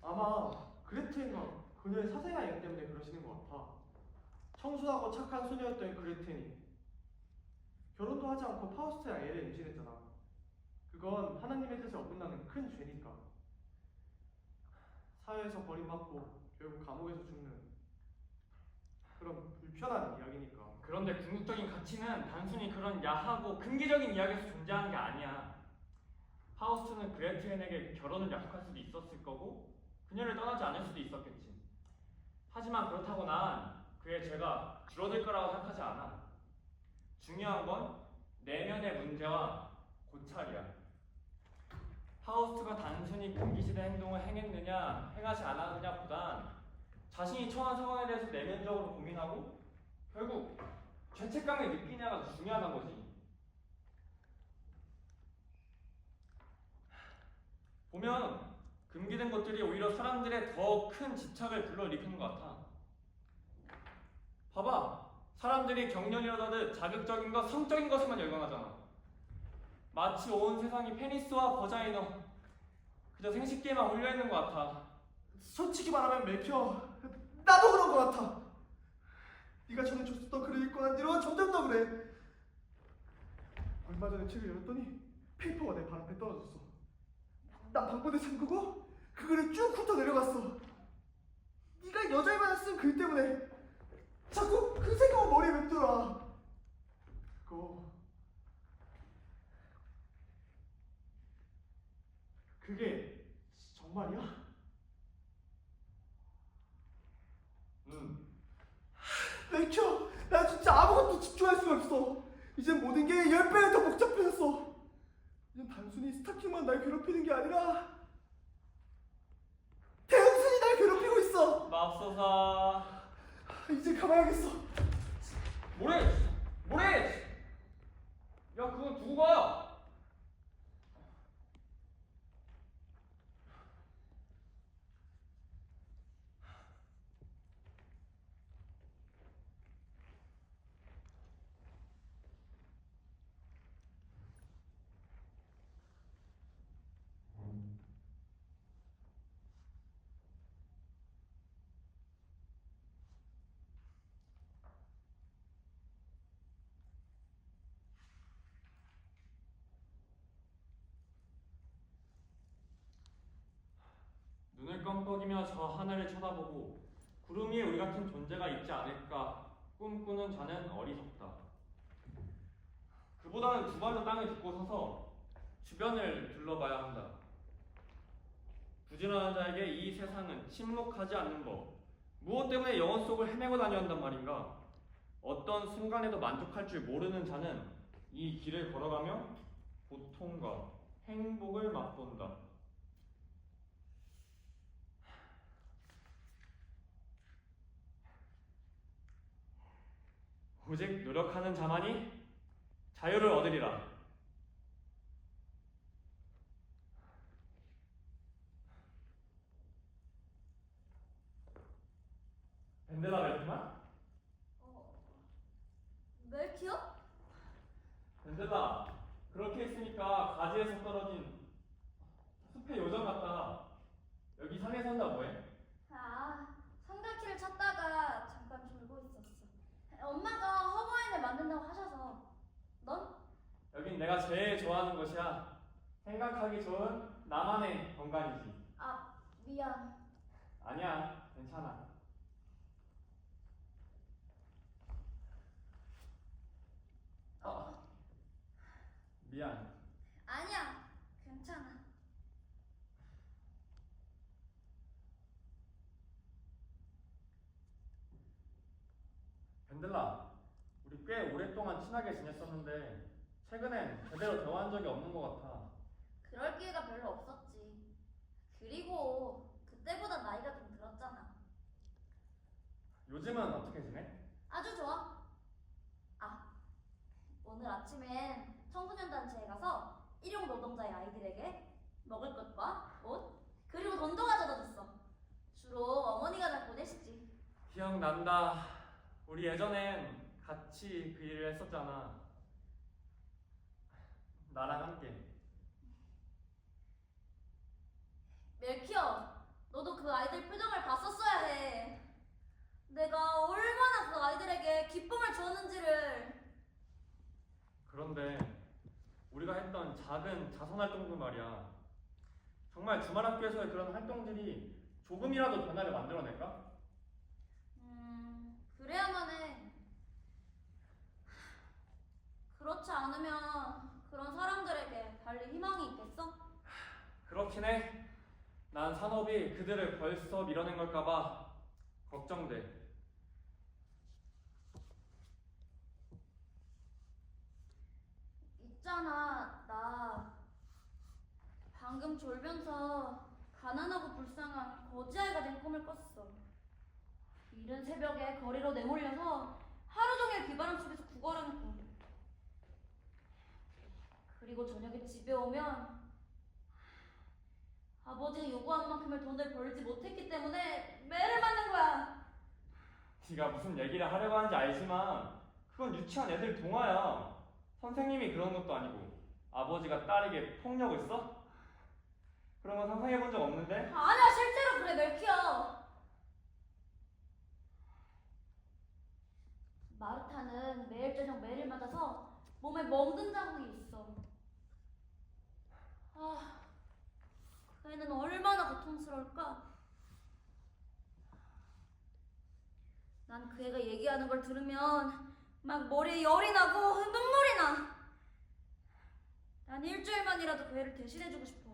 아마 그레텐과 그녀의 사생아 일 때문에 그러시는 것 같아. 청순하고 착한 소녀였던 그레텐이 결혼도 하지 않고 파우스트랑 애를 임신했잖아. 그건 하나님의 뜻에 어긋나는 큰 죄니까. 사회에서 버림받고 결국 감옥에서 죽는 그런 불편한 이야기니까. 그런데 궁극적인 가치는 단순히 그런 야하고 금기적인 이야기에서 존재하는 게 아니야. 파우스트는 그레텐에게 결혼을 약속할 수도 있었을 거고 그녀를 떠나지 않을 수도 있었겠지. 하지만 그렇다고 난 그의 죄가 줄어들 거라고 생각하지 않아. 중요한 건 내면의 문제와 고찰이야. 파우스트가 단순히 금기시대 행동을 행했느냐 행하지 않았느냐보단 자신이 처한 상황에 대해서 내면적으로 고민하고 결국 죄책감을 느끼냐가 중요하단 거지. 보면 금기된 것들이 오히려 사람들의 더 큰 집착을 불러일으키는 것 같아. 봐봐. 사람들이 경련이라도 자극적인 것, 성적인 것에만 열광하잖아. 마치 온 세상이 페니스와 버자이너 그저 생식기에만 올려있는 것 같아. 솔직히 말하면 멜키어, 나도 그런 것 같아. 네가 전에 줬었던 글을 읽고 난 뒤로 점점 더 그래. 얼마 전에 책을 열었더니 페이퍼가 내 발 앞에 떨어졌어. 난 방문을 잠그고 그 글을 쭉 훑어 내려갔어. 네가 여자애만 쓴 글 때문에 자꾸 그 생각이 머리에 맴돌아. 그게 정말이야? 멜키어, 나 진짜 아무것도 집중할 수가 없어. 이젠 모든 게 10배는 더 복잡해졌어. 이젠 단순히 스타킹만 날 괴롭히는 게 아니라 대응순이 날 괴롭히고 있어. 맙소사. 이제 가봐야겠어. 뭐래? 뭐래? 야, 그건 두고 가. 눈을 껌뻑이며 저 하늘을 쳐다보고 구름 위에 우리 같은 존재가 있지 않을까 꿈꾸는 자는 어리석다. 그보다는 두 발로 땅을 딛고 서서 주변을 둘러봐야 한다. 부지런한 자에게 이 세상은 침묵하지 않는 법. 무엇 때문에 영혼 속을 헤매고 다녀야 한단 말인가? 어떤 순간에도 만족할 줄 모르는 자는 이 길을 걸어가며 고통과 행복을 맛본다. 오직 노력하는 자만이 자유를 얻으리라. 벤델라 멜트만? 멜키어? 벤델라, 그렇게 있으니까 가지에서 떨어진 숲의 요정 같다. 여기 산에 산다 뭐해? 아, 성갈퀴를 찾다가 잠깐 졸고 있었어. 엄마가 허브와인을 만든다고 하셔서. 넌? 여긴 내가 제일 좋아하는 곳이야. 생각하기 좋은 나만의 공간이지. 아, 미안. 아니야, 괜찮아. 미안. 아니야, 괜찮아. 밴들라, 우리 꽤 오랫동안 친하게 지냈었는데 최근엔 제대로 대화한 적이 없는 것 같아. 그럴 기회가 별로 없었지. 그리고 그때보다 나이가 좀 들었잖아. 요즘은 어떻게 지내? 아주 좋아. 아, 오늘 아침엔 청소년단체에 가서 일용 노동자의 아이들에게 먹을 것과 옷, 그리고 돈도 가져다 줬어. 주로 어머니가 잘 보내시지. 기억난다. 우리 예전엔 같이 그 일을 했었잖아. 나랑 함께. 멜키어, 너도 그 아이들 표정을 봤었어야 해. 내가 얼마나 그 아이들에게 기쁨을 주었는지를. 그런데 우리가 했던 작은 자선 활동들 말이야. 정말 주말 학교에서의 그런 활동들이 조금이라도 변화를 만들어낼까? 그래야만 해. 그렇지 않으면 그런 사람들에게 달리 희망이 있겠어? 그렇긴 해. 난 산업이 그들을 벌써 밀어낸 걸까봐 걱정돼. 있잖아, 나 방금 졸면서 가난하고 불쌍한 거지아이가 된 꿈을 꿨어. 이른 새벽에 거리로 내몰려서 하루 종일 비바람 속에서 구걸하는 꿈. 그리고 저녁에 집에 오면 아버지가 요구한 만큼의 돈을 벌지 못했기 때문에 매를 맞는 거야. 네가 무슨 얘기를 하려고 하는지 알지만 그건 유치한 애들 동화야. 선생님이 그런 것도 아니고 아버지가 딸에게 폭력을 써? 그런 건 상상해본 적 없는데? 아니야, 실제로 그래, 멜키야. 마르타는 매일 저녁 매를 맞아서 몸에 멍든 자국이 있어. 아, 그 애는 얼마나 고통스러울까? 난 그 애가 얘기하는 걸 들으면 막 머리에 열이 나고 눈물이 나. 난 일주일만이라도 그 애를 대신해주고 싶어.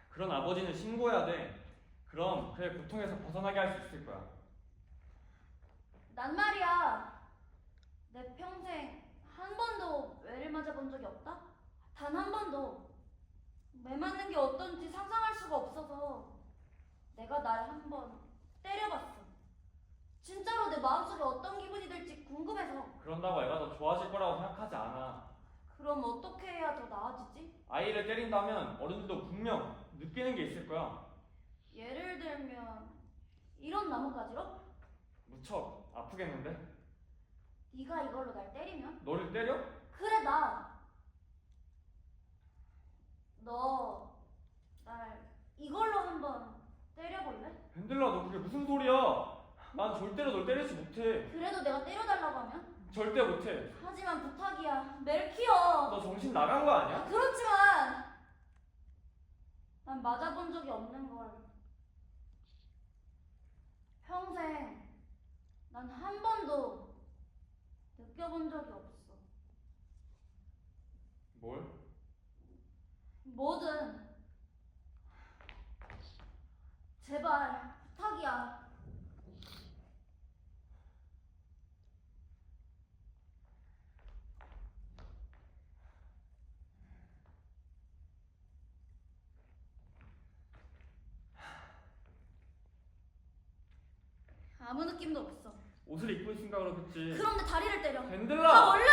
그런 아버지는 신고해야 돼. 그럼 그의 고통에서 벗어나게 할 수 있을 거야. 난 말이야, 내 평생 한 번도 매를 맞아본 적이 없다? 단 한 번도. 매 맞는 게 어떤지 상상할 수가 없어서 내가 날 한 번 때려봤어. 진짜로 내 마음속에 어떤 기분이 들지 궁금해서. 그런다고 애가 더 좋아질 거라고 생각하지 않아. 그럼 어떻게 해야 더 나아지지? 아이를 때린다면 어른들도 분명 느끼는 게 있을 거야. 예를 들면 이런 나뭇가지로? 무척 아프겠는데? 네가 이걸로 날 때리면? 너를 때려? 그래, 너 날 이걸로 한번 때려볼래? 밴들라, 너 그게 무슨 소리야? 난 절대로 널 때리지 못해. 그래도 내가 때려달라고 하면? 절대 못해. 하지만 부탁이야, 멜키어. 너 정신 나간 거 아니야? 그렇지만 난 맞아본 적이 없는 걸. 평생 난 한 번도 느껴본 적이 없어. 뭘? 뭐든 제발 부탁이야. 아무 느낌도 없어. 옷을 입고 있으니까 그렇겠지. 그럼 내 다리를 때려. 밴들라! 얼른!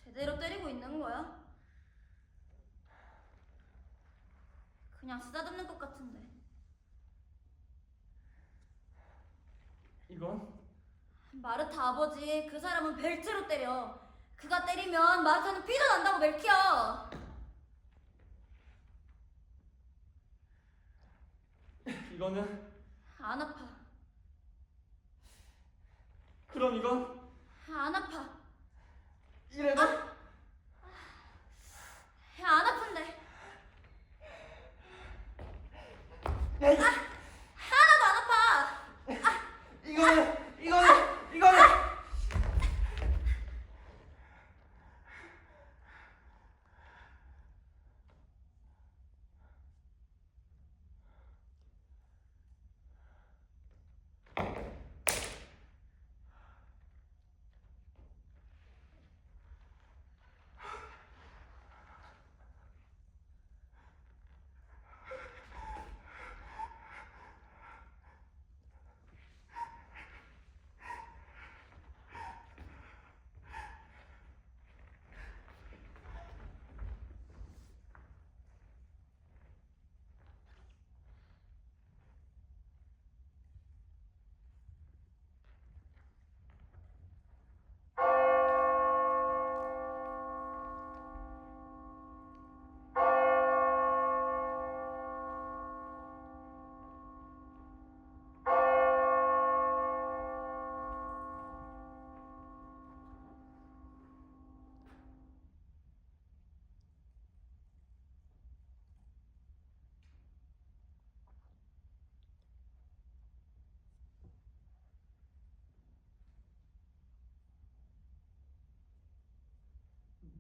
제대로 때리고 있는 거야? 그냥 쓰다듬는 것 같은데. 이건? 마르타 아버지, 그 사람은 벨트로 때려. 그가 때리면 마르타는 피도 난다고, 멜키야. 이거는? 안 아파. 그럼 이건 안 아파. 이래도 안 아픈데. 하나도 안 아파. 이거는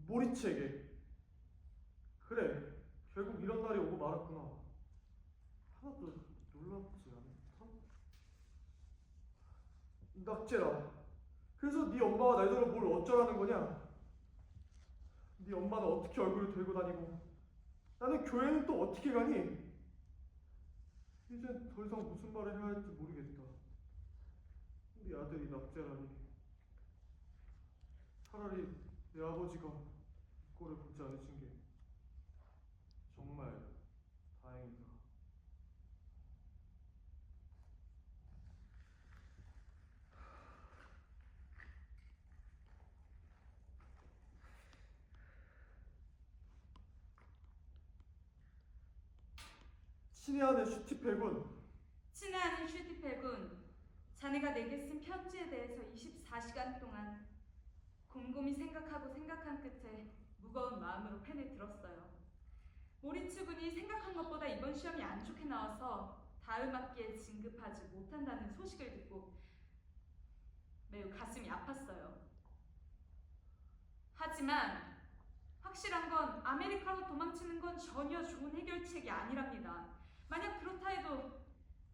모리츠에게. 그래, 결국 이런 날이 오고 말았구나. 하나도 놀랍지 않다. 낙제라. 그래서 네 엄마와 날더러 뭘 어쩌라는 거냐? 네 엄마는 어떻게 얼굴을 들고 다니고 나는 교회는 또 어떻게 가니? 이젠 더 이상 무슨 말을 해야 할지 모르겠다. 우리 아들이 낙제라니. 차라리 내 아버지가 이 꼴을 보지 않으신 게 정말 다행이다. 친애하는 슈티펠군. 친애하는 슈티펠군, 자네가 내게 쓴 편지에 대해서 24시간 동안 곰곰이 생각한 끝에 무거운 마음으로 펜을 들었어요. 모리츠 군이 생각한 것보다 이번 시험이 안 좋게 나와서 다음 학기에 진급하지 못한다는 소식을 듣고 매우 가슴이 아팠어요. 하지만 확실한 건 아메리카로 도망치는 건 전혀 좋은 해결책이 아니랍니다. 만약 그렇다 해도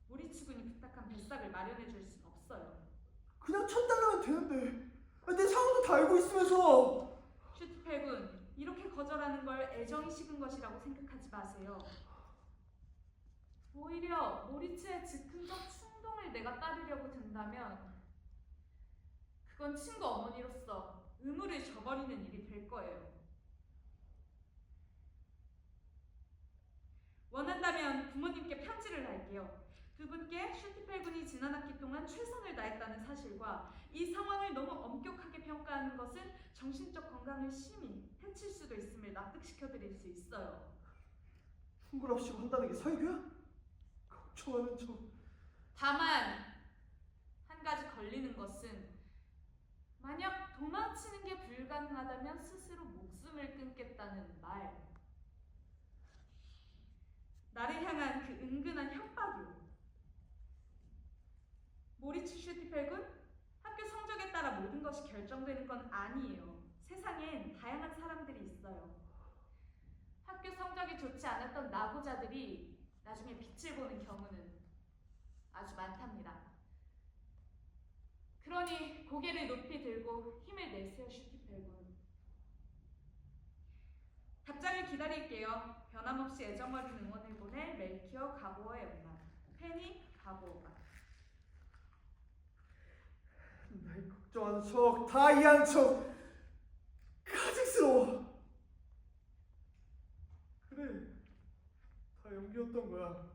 모리츠 군이 부탁한 배삭을 마련해 줄 순 없어요. 그냥 1,000달러면 되는데 내 상황도 다 알고 있으면서. 슈티펠군, 이렇게 거절하는 걸 애정이 식은 것이라고 생각하지 마세요. 오히려 모리츠의 즉흥적 충동을 내가 따르려고 든다면 그건 친구 어머니로서 의무를 저버리는 일이 될 거예요. 원한다면 부모님께 편지를 날게요. 두 분께 슈티펠군이 지난 학기 동안 최선을 다했다는 사실과 이 상황을 너무 엄격하게 평가하는 것은 정신적 건강을 심히 해칠 수도 있음을 납득시켜드릴 수 있어요. 둥그럽시고 한다는 게 사이교야? 걱정하는 척. 다만 한 가지 걸리는 것은 만약 도망치는 게 불가능하다면 스스로 목숨을 끊겠다는 말. 나를 향한 그 은근한 협박이요. 모리츠 슈티펠군, 학교 성적에 따라 모든 것이 결정되는 건 아니에요. 세상엔 다양한 사람들이 있어요. 학교 성적이 좋지 않았던 낙오자들이 나중에 빛을 보는 경우는 아주 많답니다. 그러니 고개를 높이 들고 힘을 내세요, 슈티펠군. 답장을 기다릴게요. 변함없이 애정어린 응원을 보낼 멜키어 가보어의 엄마, 페니 가보어가. 날 걱정하는 척, 다 이해하는 척, 가증스러워. 그래, 다 연기였던 거야.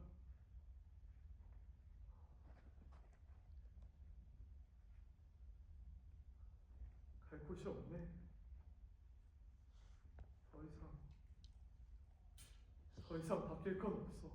갈 곳이 없네. 더 이상 바뀔 건 없어.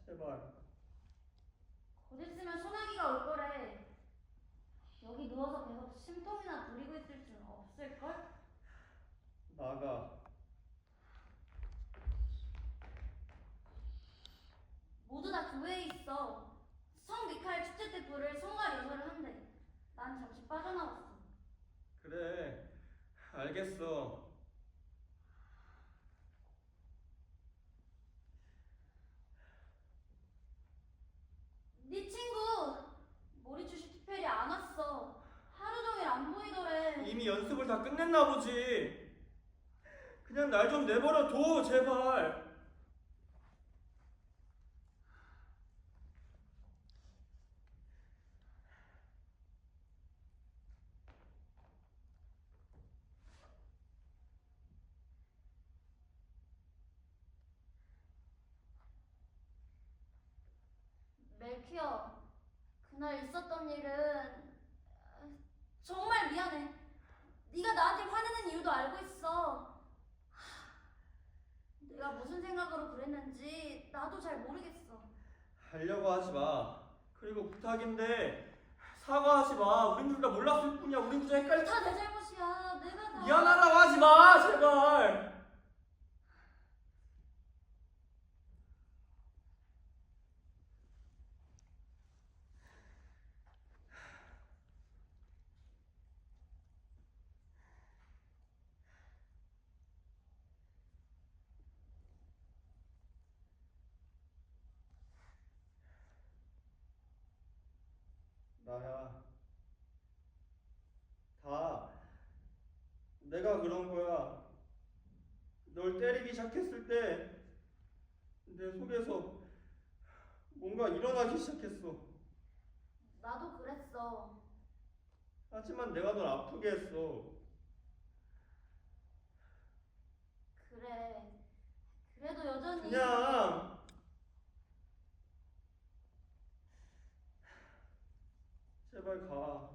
제발. 곧 있으면 소나기가 올 거래. 여기 누워서 계속 심통이나 부리고 있을 순 없을걸? 나가. 모두 다 교회에 있어. 성 미카엘 축제 때 부를 성가 연설을 한대. 난 잠시 빠져나왔어. 그래. 알겠어. 네 친구 모리주시 특별히 안 왔어. 하루 종일 안 보이더래. 이미 연습을 다 끝냈나 보지. 그냥 날 좀 내버려 둬, 제발. 멜키어, 그날 있었던 일은 정말 미안해. 네가 나한테 화내는 이유도 알고 있어. 내가 무슨 생각으로 그랬는지 나도 잘 모르겠어. 하려고 하지 마. 그리고 부탁인데 사과하지 마. 우린 둘 다 몰랐을 뿐이야. 우린 그저 헷갈려. 다 내 잘못이야. 내가 다. 미안하다고 하지 마, 제발. 나야. 다 내가 그런 거야. 널 때리기 시작했을 때 내 속에서 뭔가 일어나기 시작했어. 나도 그랬어. 하지만 내가 널 아프게 했어. 그래. 그래도 여전히. 그냥 제발 가.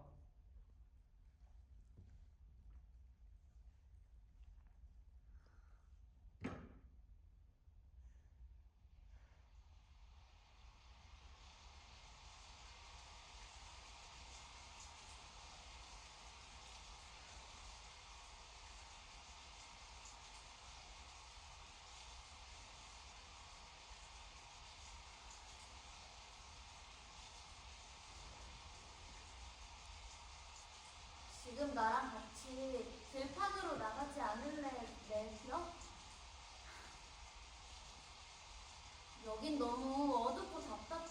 지금 나랑 같이 들판으로 나가지 않을래, 멜키어? 여긴 너무 어둡고 답답해.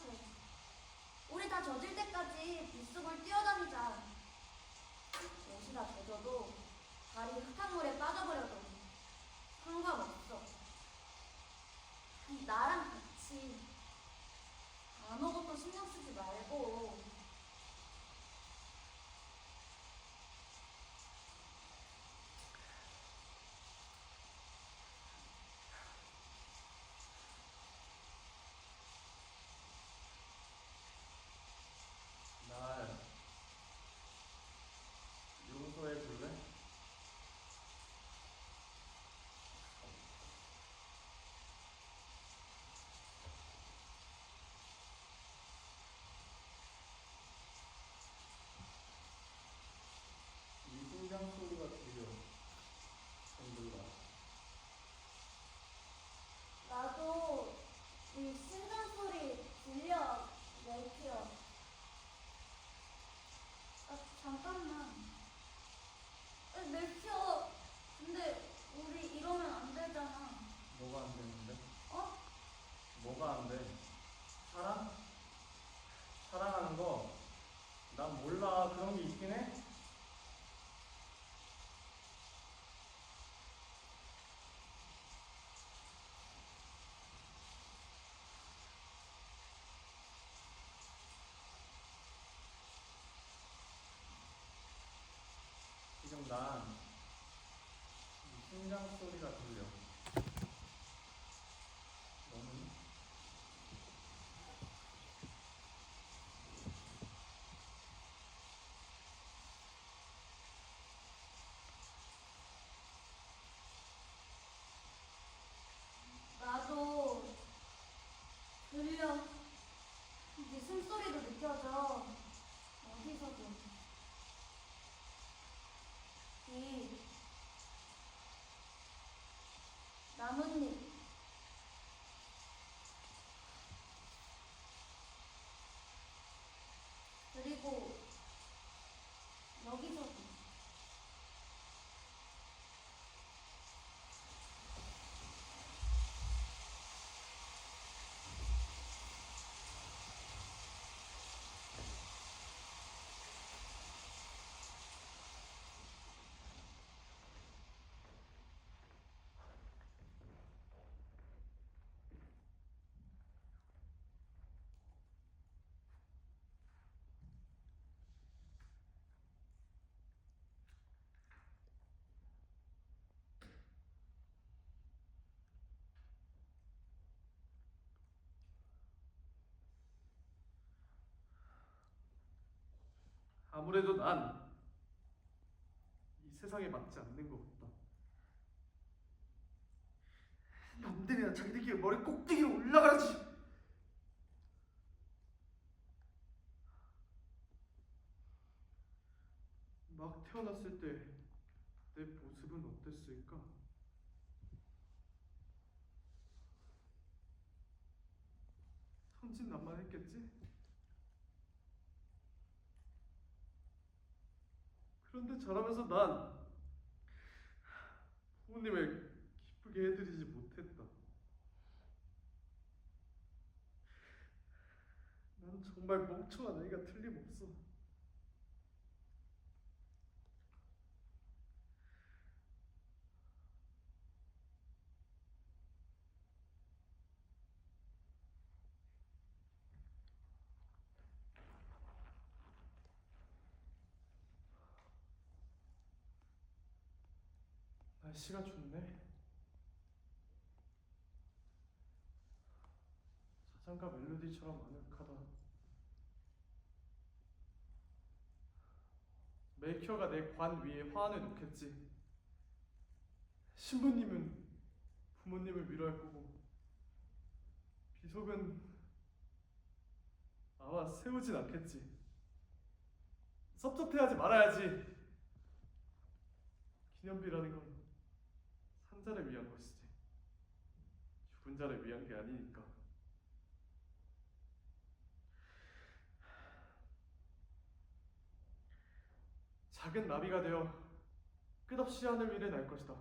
우리 다 젖을 때까지 빗속을 뛰어다니자. 옷이 다 젖어도 발이 흙탕물에 빠져버려도 상관없어. 나랑 같이 아무것도 신경 쓰지 말고. 있어요. 네 숨소리도 느껴져. 어디서든. 이 나뭇잎. 그리고 여기서도. 아무래도 난 이 세상에 맞지 않는 것 같다. 남들이나 자기들끼리 머리 꼭대기로 올라가야지. 막 태어났을 때 내 모습은 어땠을까? 천진난만했겠지? 그런데 자라면서 난 부모님을 기쁘게 해드리지 못했다. 난 정말 멍청한 아이가 틀림없어. 날씨가 좋네. 자장가 멜로디처럼 아늑하다. 메이커가 내 관 위에 화환을 놓겠지. 신부님은 부모님을 위로할 거고, 비석은 아마 세우진 않겠지. 섭섭해하지 말아야지. 기념비라는 건 산자를 위한 것이지, 죽은 자를 위한 게 아니니까. 작은 나비가 되어 끝없이 하늘 위를 날 것이다.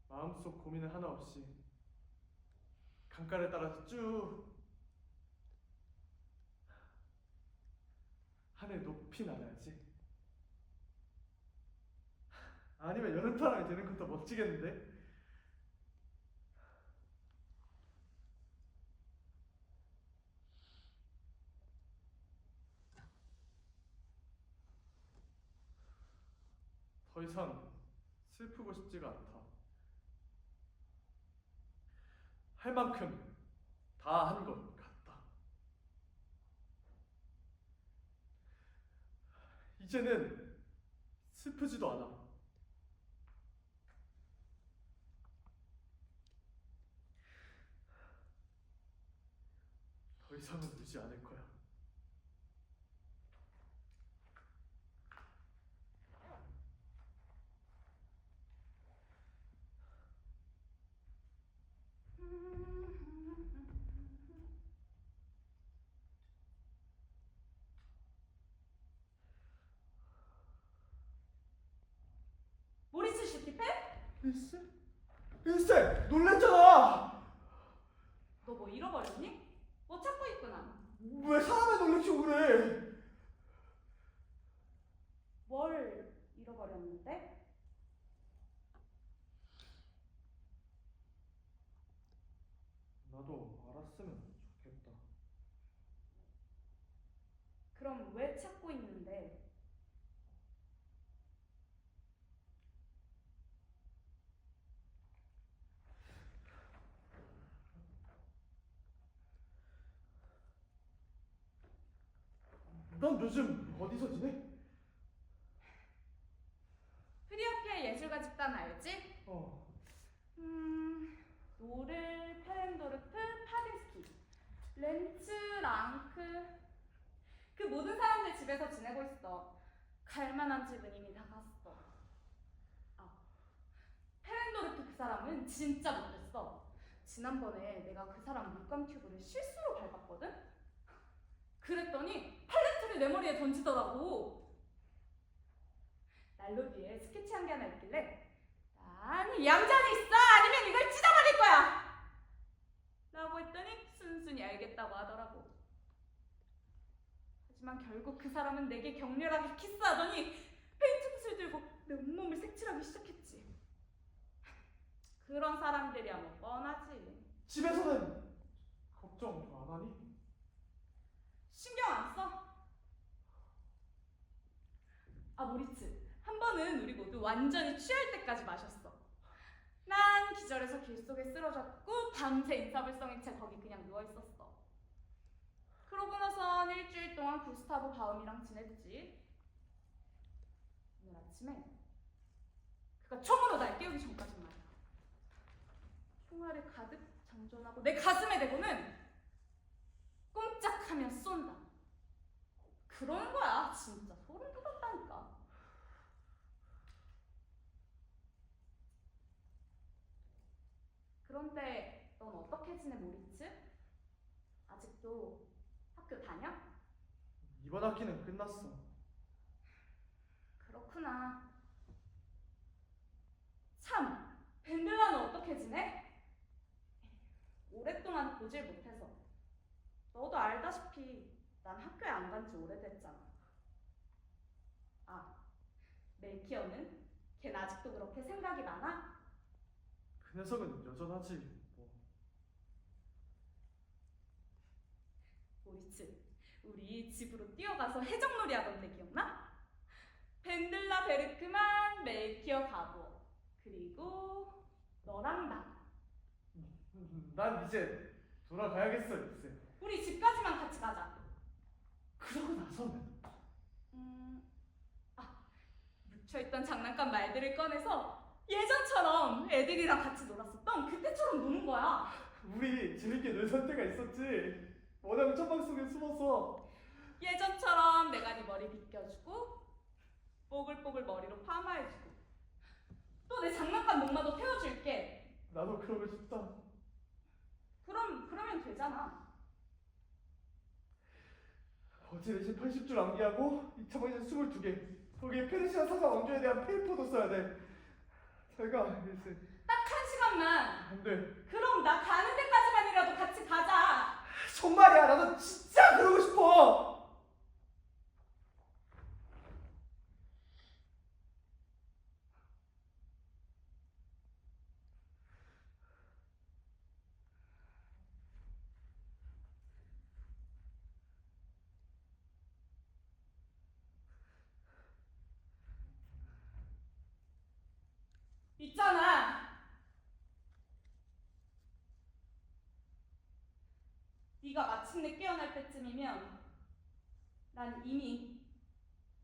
마음속 고민을 하나 없이 강가를 따라서 쭉 하늘 높이 날아야지. 아니면 여름바람이 되는 것도 멋지겠는데? 더 이상 슬프고 싶지가 않다. 할 만큼 다 한 것 같다. 이제는 슬프지도 않아. 더 이상은 울지 않을 거야. 모리스 슈티펜? 일세? 일세! 놀랬잖아! 너 뭐 잃어버렸니? 뭐 찾고 있구나. 왜 사람을 놀래키고 그래? 뭘 잃어버렸는데? 나도 알았으면 좋겠다. 그럼 왜 찾고 있는데? 넌 요즘 어디서 지내? 프리아피아 예술가 집단 알지? 어. 집에서 지내고 있어. 갈만한 집은 이미 다 갔어. 아, 페렌도르프 그 사람은 진짜 못됐어. 지난번에 내가 그 사람 물감 튜브를 실수로 밟았거든? 그랬더니 팔레트를 내 머리에 던지더라고. 난로 뒤에 스케치한 게 하나 있길래 아니 얌전히 있어 아니면 이걸 찢어버릴 거야 라고 했더니 순순히 알겠다고 하더라고. 하지만 결국 그 사람은 내게 격렬하게 키스하더니 페인트붓을 들고 내 온몸을 색칠하기 시작했지. 그런 사람들이야 뭐 뻔하지. 집에서는 걱정 안 하니? 신경 안 써? 아 모리츠, 한 번은 우리 모두 완전히 취할 때까지 마셨어. 난 기절해서 길속에 쓰러졌고 밤새 인사불성인 채 거기 그냥 누워있었어. 그러고 나선 일주일 동안 구스타브 바움이랑 지냈지. 오늘 아침에 그가 총으로 날 깨우기 전까지 말이야. 총알을 가득 장전하고 내 가슴에 대고는 꼼짝하면 쏜다. 그러는 거야. 진짜 소름 돋았다니까. 그런데 넌 어떻게 지내 모리츠? 아직도 학교 다녀? 이번 학기는 끝났어. 그렇구나. 참, 벤들라는 어떻게 지내? 오랫동안 보질 못해서. 너도 알다시피 난 학교에 안 간 지 오래됐잖아. 아, 멜키어는? 걘 아직도 그렇게 생각이 많아? 그 녀석은 여전하지 뭐. 모리츠, 우리 집으로 뛰어가서 해적놀이 하던데 기억나? 벤들라 베르크만, 멜키어 가보, 그리고 너랑 나. 난 이제 돌아가야겠어 이제. 우리 집까지만 같이 가자. 그러고 나서는 묻혀있던 장난감 말들을 꺼내서 예전처럼 애들이랑 같이 놀았었던 그때처럼 노는 거야. 우리 재밌게 놀던 때가 있었지. 워낙 천막 속에 숨어서. 예전처럼 내가 네 머리 빗겨주고 뽀글뽀글 머리로 파마해주고 또 내 장난감 목마도 태워줄게. 나도 그러고 싶다. 그러면 되잖아. 어제 대신 80줄 암기하고 2차 방에는 22개. 거기에 페르시아 사자 왕조에 대한 페이퍼도 써야 돼. 잘가 일세. 딱 1시간만. 안 돼. 그럼 나 가는 데까지만이라도 같이 가자. 정말이야. 나도 진짜 그러고 싶어. 있잖아. 네가 마침내 깨어날 때쯤이면 난 이미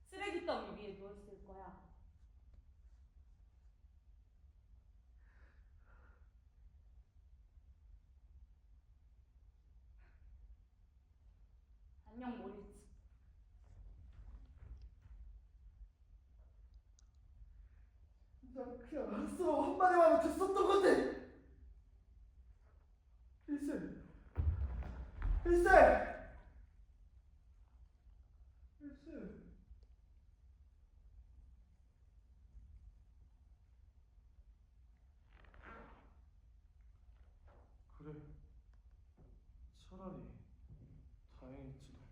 쓰레기 더미 위에 누워있을 거야. 안녕 모리츠. 나 그냥 알았어. 한마디만 하면 됐었던 건데. 일세. 일세. 일세. 그래. 차라리 다행했지도.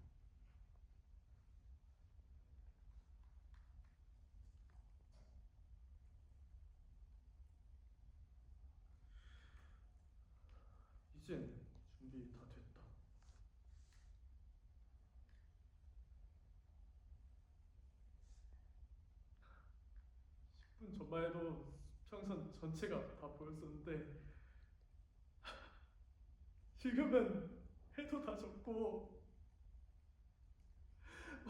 이젠 준비 다 됐다. 10분 전만 해도 평선 전체가 다 보였었는데 지금은 해도 다 졌고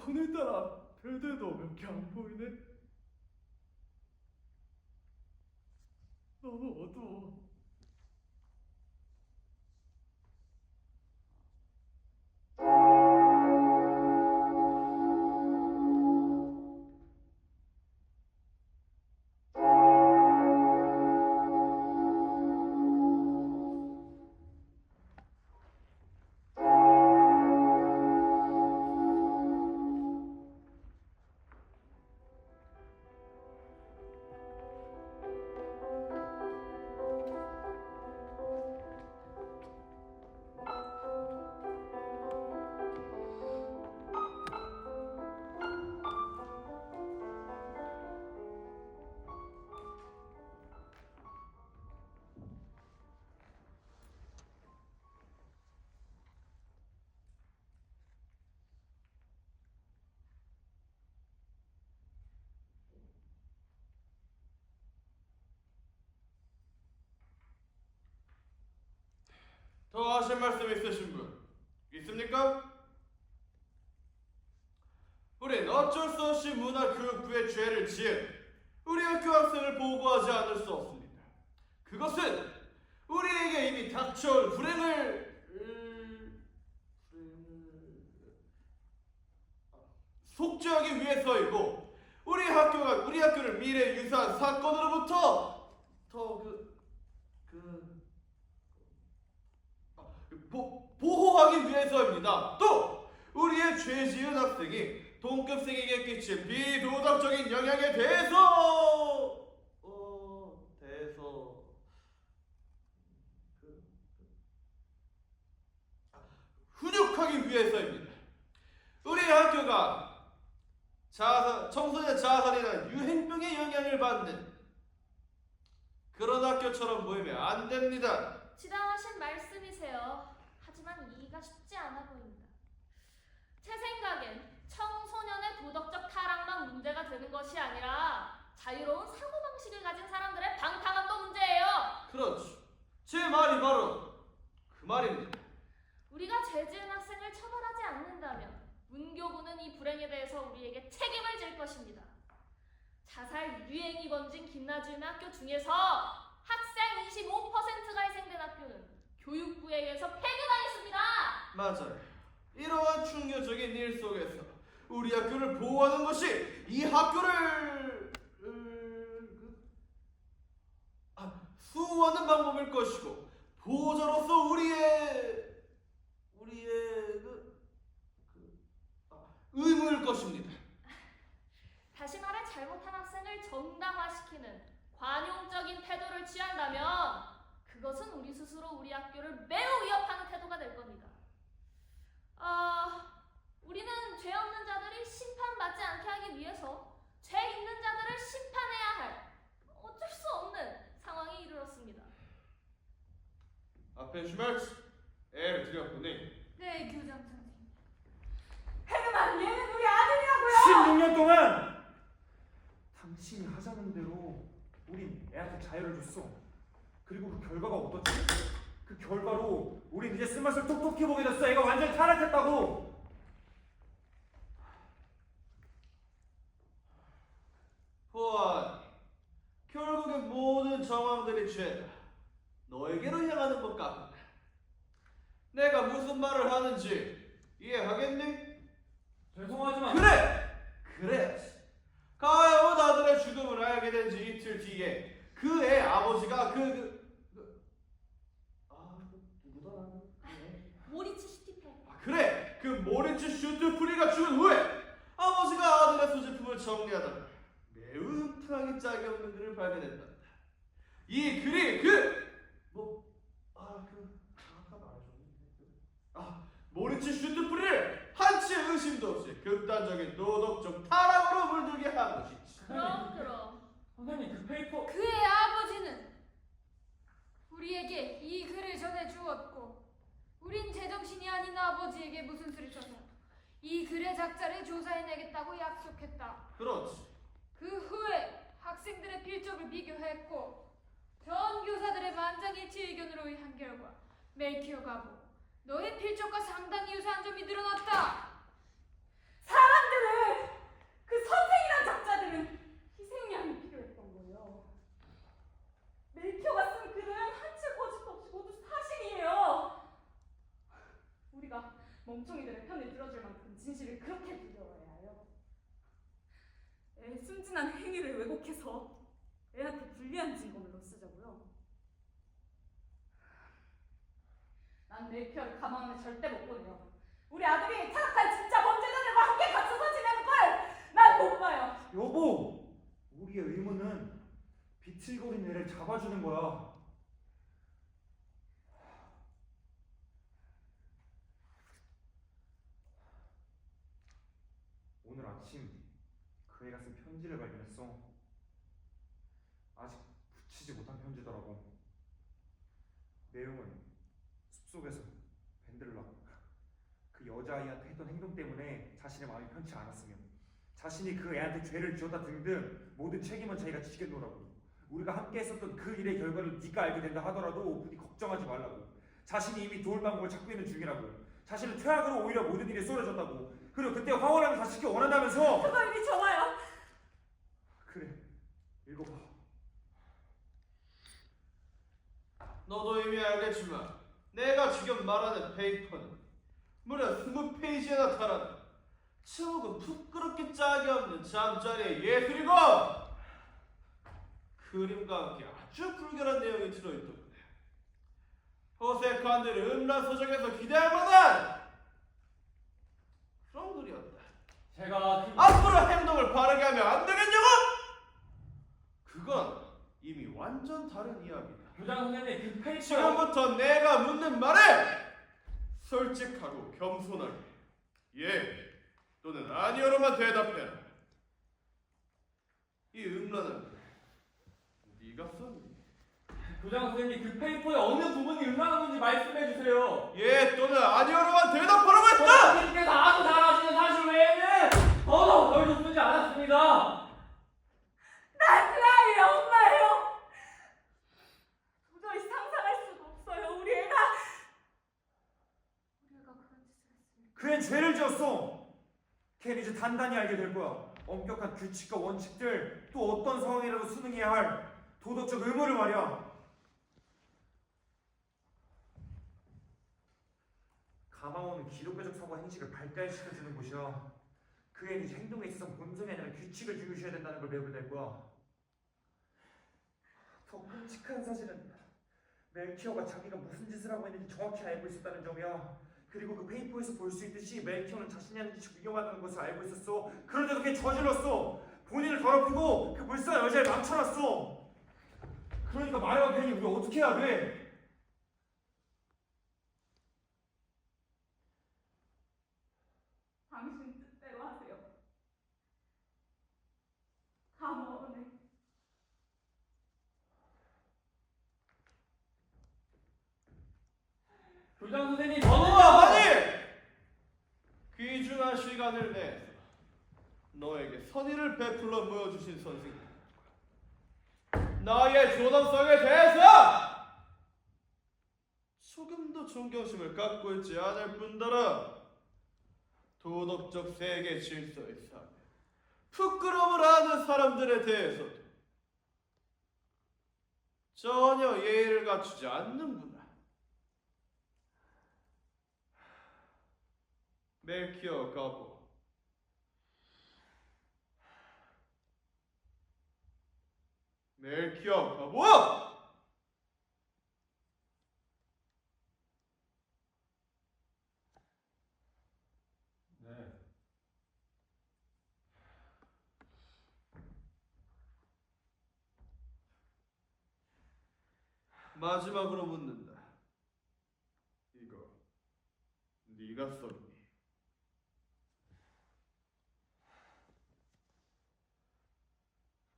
오늘따라 별들도 몇 개 안 보이네. 너무 어두워. 말씀 있으신 분 있습니까? 우린 어쩔 수 없이 문화교육부에 죄를 지은 우리 학교 학생을 보고하지 않을 수 없습니다. 그것은 우리에게 이미 닥쳐올 속죄하기 위해서이고 우리 학교를 미래 유사한 사건으로부터 보호하기 위해서입니다. 또 우리의 죄 지은 학생이 동급생에게 끼친 비도덕적인 영향에 대해서 훈육하기 위해서입니다. 우리 학교가 청소년 자살이나 유행병의 영향을 받는 그런 학교처럼 보이면 안 됩니다. 지당하신 말씀이세요. 하지만 이해가 쉽지 않아 보인다. 제 생각엔 청소년의 도덕적 타락만 문제가 되는 것이 아니라 자유로운 사고방식을 가진 사람들의 방탕함도 문제예요. 그렇죠. 제 말이 바로 그 말입니다. 우리가 죄 지은 학생을 처벌하지 않는다면 문교부는 이 불행에 대해서 우리에게 책임을 질 것입니다. 자살 유행이 번진 김나주임 학교 중에서 학생 25%가 희생된 학교는 교육부에 의해서 폐교당했습니다. 맞아요. 이러한 충격적인 일 속에서 우리 학교를 보호하는 것이 이 학교를 수호하는 방법일 것이고 보호자로서 우리의 의무일 것입니다. 다시 말해 잘못한 학생을 정당화시키는 관용적인 태도를 취한다면 그것은 우리 스스로 우리 학교를 매우 위협하는 태도가 될 겁니다. 우리는 죄 없는 자들이 심판받지 않게 하기 위해서 죄 있는 자들을 심판해야 할 어쩔 수 없는 상황에 이르렀습니다. 앞에 슈말츠 애를 들여보니 네, 교장 선생님. 헤르만, 얘는 우리 아들이라고요. 16년 동안 당신이 하자는 대로 우린 애한테 자유를 줬어. 그리고 그 결과가 어떻지? 그 결과로 우린 이제 쓴맛을 톡톡히 보게 됐어. 애가 완전히 타락했다고. 보아하니 결국엔 모든 정황들이 죄다 너에게로 향하는 것 같구나. 내가 무슨 말을 하는지 이해하겠니? 죄송하지만 그래야지. 가야옷 아들의 죽음을 알게 된 지 이틀 뒤에 그 애 아버지가 누구더라? 모리츠 슈티페. 그래, 그 모리츠 슈트프리가 죽은 후에 아버지가 아들의 소지품을 정리하다가 매우 흉통하게 짝이 없는 글을 발견했다. 이 글이 모리츠 슈트프리를 한치 의심도 없이 극단적인 도덕적 타락으로 물들게 한 것이지. 그럼 선생님 그 페이퍼 그의 아버지는 우리에게 이 글을 전해주었고 우린 제정신이 아닌 아버지에게 무슨 수를 써서 이 글의 작자를 조사해내겠다고 약속했다. 그렇지. 그 후에 학생들의 필적을 비교했고 전 교사들의 만장일치 의견으로 한 결과 멜키어 가보 너의 필적과 상당히 유사한 점이 늘어났다. 사람들은 그 선생이란 작자들은 희생양이 필요했던 거예요. 멜키어가 쓴 글은 한치 거짓도 없이 모두 사실이에요. 우리가 멍청이들의 편을 들어줄 만큼 진실을 그렇게 두려워해야 해요. 애 순진한 행위를 왜곡해서 애한테 불리한 증거물로 쓰자고요. 난 멜키어를 가만히 절대 못 보내요. 우리 아들이 타락한 진짜 범죄자들과 함께 갇혀서 지내는 걸 난 못 봐요. 여보, 우리의 의무는 비틀거리는 애를 잡아주는 거야. 오늘 아침 그 애가 쓴 편지를 발견했어. 아직 붙이지 못한 편지더라고. 내용은 숲속에서 밴들라 그 여자아이한테 했던 행동 때문에 자신의 마음이 편치 않았으며 자신이 그 애한테 죄를 지었다 등등 모든 책임은 자기가 지겠노라고. 우리가 함께 했었던 그 일의 결과를 네가 알게 된다 하더라도 부디 걱정하지 말라고. 자신이 이미 도울 방법을 찾고 있는 중이라고. 자신은 퇴학으로 오히려 모든 일이 쏟아졌다고. 그리고 그때 황홀함을 다시기 원한다면서. 그거 이미 좋아요. 그래, 읽어봐. 너도 이미 알겠지만 내가 지금 말하는 페이퍼는 무려 20페이지에 달하는 제목은 부끄럽게 짝이 없는 잠자리의 예술이고 그림과 함께 아주 불결한 내용이 들어있더군요. 어색한들 음란 서적에서 기대할 만한 그런 글이었다. 제가 앞으로 행동을 바르게 하면 안 되겠냐고? 그건 이미 완전 다른 이야기다. 교장 선생님 그 페이퍼 지금부터 내가 묻는 말에 솔직하고 겸손하게 예 또는 아니요로만 대답해라. 이 음란한 네가 썼니? 교장 선생님 그 페이퍼의 어느 부분이 음란한 건지 말씀해 주세요. 예 또는 아니요로만 대답하라고 했다! 선생님께서 아주 잘 아시는 사실 외에는 더더욱 덜 줬지 않았습니다. 난 그 아이의 엄마예요. 도저히 상상할 수가 없어요. 우리 애가 그런 짓을 했습니다. 그앤 죄를 지었어. 걘 이제 단단히 알게 될 거야. 엄격한 규칙과 원칙들, 또 어떤 상황이라도 순응해야 할 도덕적 의무를 말이야. 가망원은 기독교적 사고 행식을 발달시켜주는 곳이야. 그 애는 이제 행동에 있어서 본성이 아니라 규칙을 중요시해야 된다는 걸 배우게 될 거야. 더 끔찍한 사실은 멜키어가 자기가 무슨 짓을 하고 있는지 정확히 알고 있었다는 점이야. 그리고 그 페이퍼에서 볼 수 있듯이 멜키어는 자신이 하는 짓이 위험하다는 것을 알고 있었어. 그런데도 걔 저질렀어. 본인을 더럽히고 그 불쌍한 여자를 망쳐놨어. 그러니까 말해봐 벤이, 우리 어떻게 해야 돼? 당신 뜻대로 하세요. 가모네. 교장 선생님 아니! 귀중한 시간을 내서 너에게 선의를 베풀어 보여주신 선생님 나의 존엄성에 대해서 조금도 존경심을 갖고 있지 않을 뿐더러 도덕적 세계 질서에서 부끄러움을 하는 사람들에 대해서도 전혀 예의를 갖추지 않는구나. 멜키어 가보. 멜키어 가보! 네. 마지막으로 묻는다. 이거 네가 썼니?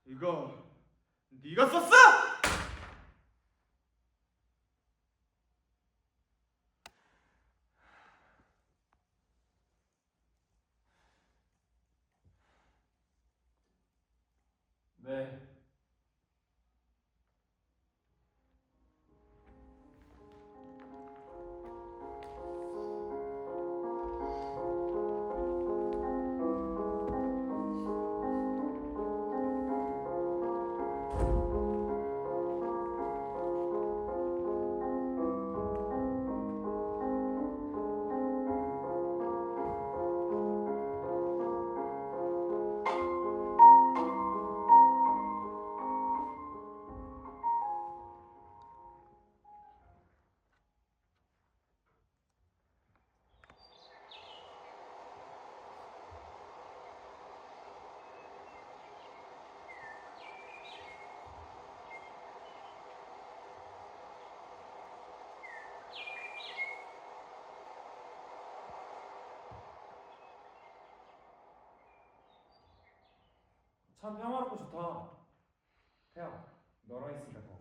이거 네가 썼어? 네. 참 평화롭고 좋다. 태양, 너랑 있으니까 더.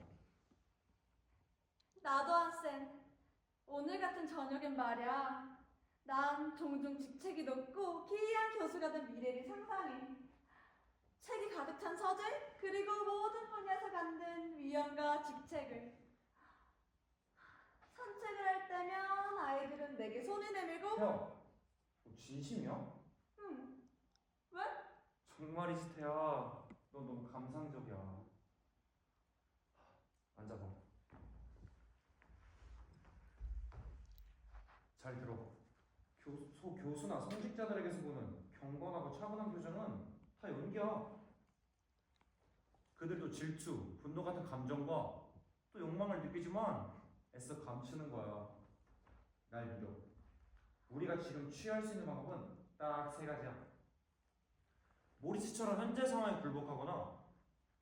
나도 한쌤. 오늘 같은 저녁엔 말이야. 난 종종 직책이 높고 기이한 교수가 된 미래를 상상해. 책이 가득 찬 서재, 그리고 모든 분야에서 갖는 위험과 직책을. 산책을 할 태야, 너 진심이야? 응. 왜? 정말이지 태야. 너 너무 감상적이야. 앉아봐. 잘 들어. 교수나 성직자들에게서 보는 경건하고 차분한 표정은 다 연기야. 그들도 질투, 분노 같은 감정과 또 욕망을 느끼지만 애써 감추는 거야. 날 믿어. 우리가 지금 취할 수 있는 방법은 딱 세 가지야. 모리스처럼 현재 상황에 굴복하거나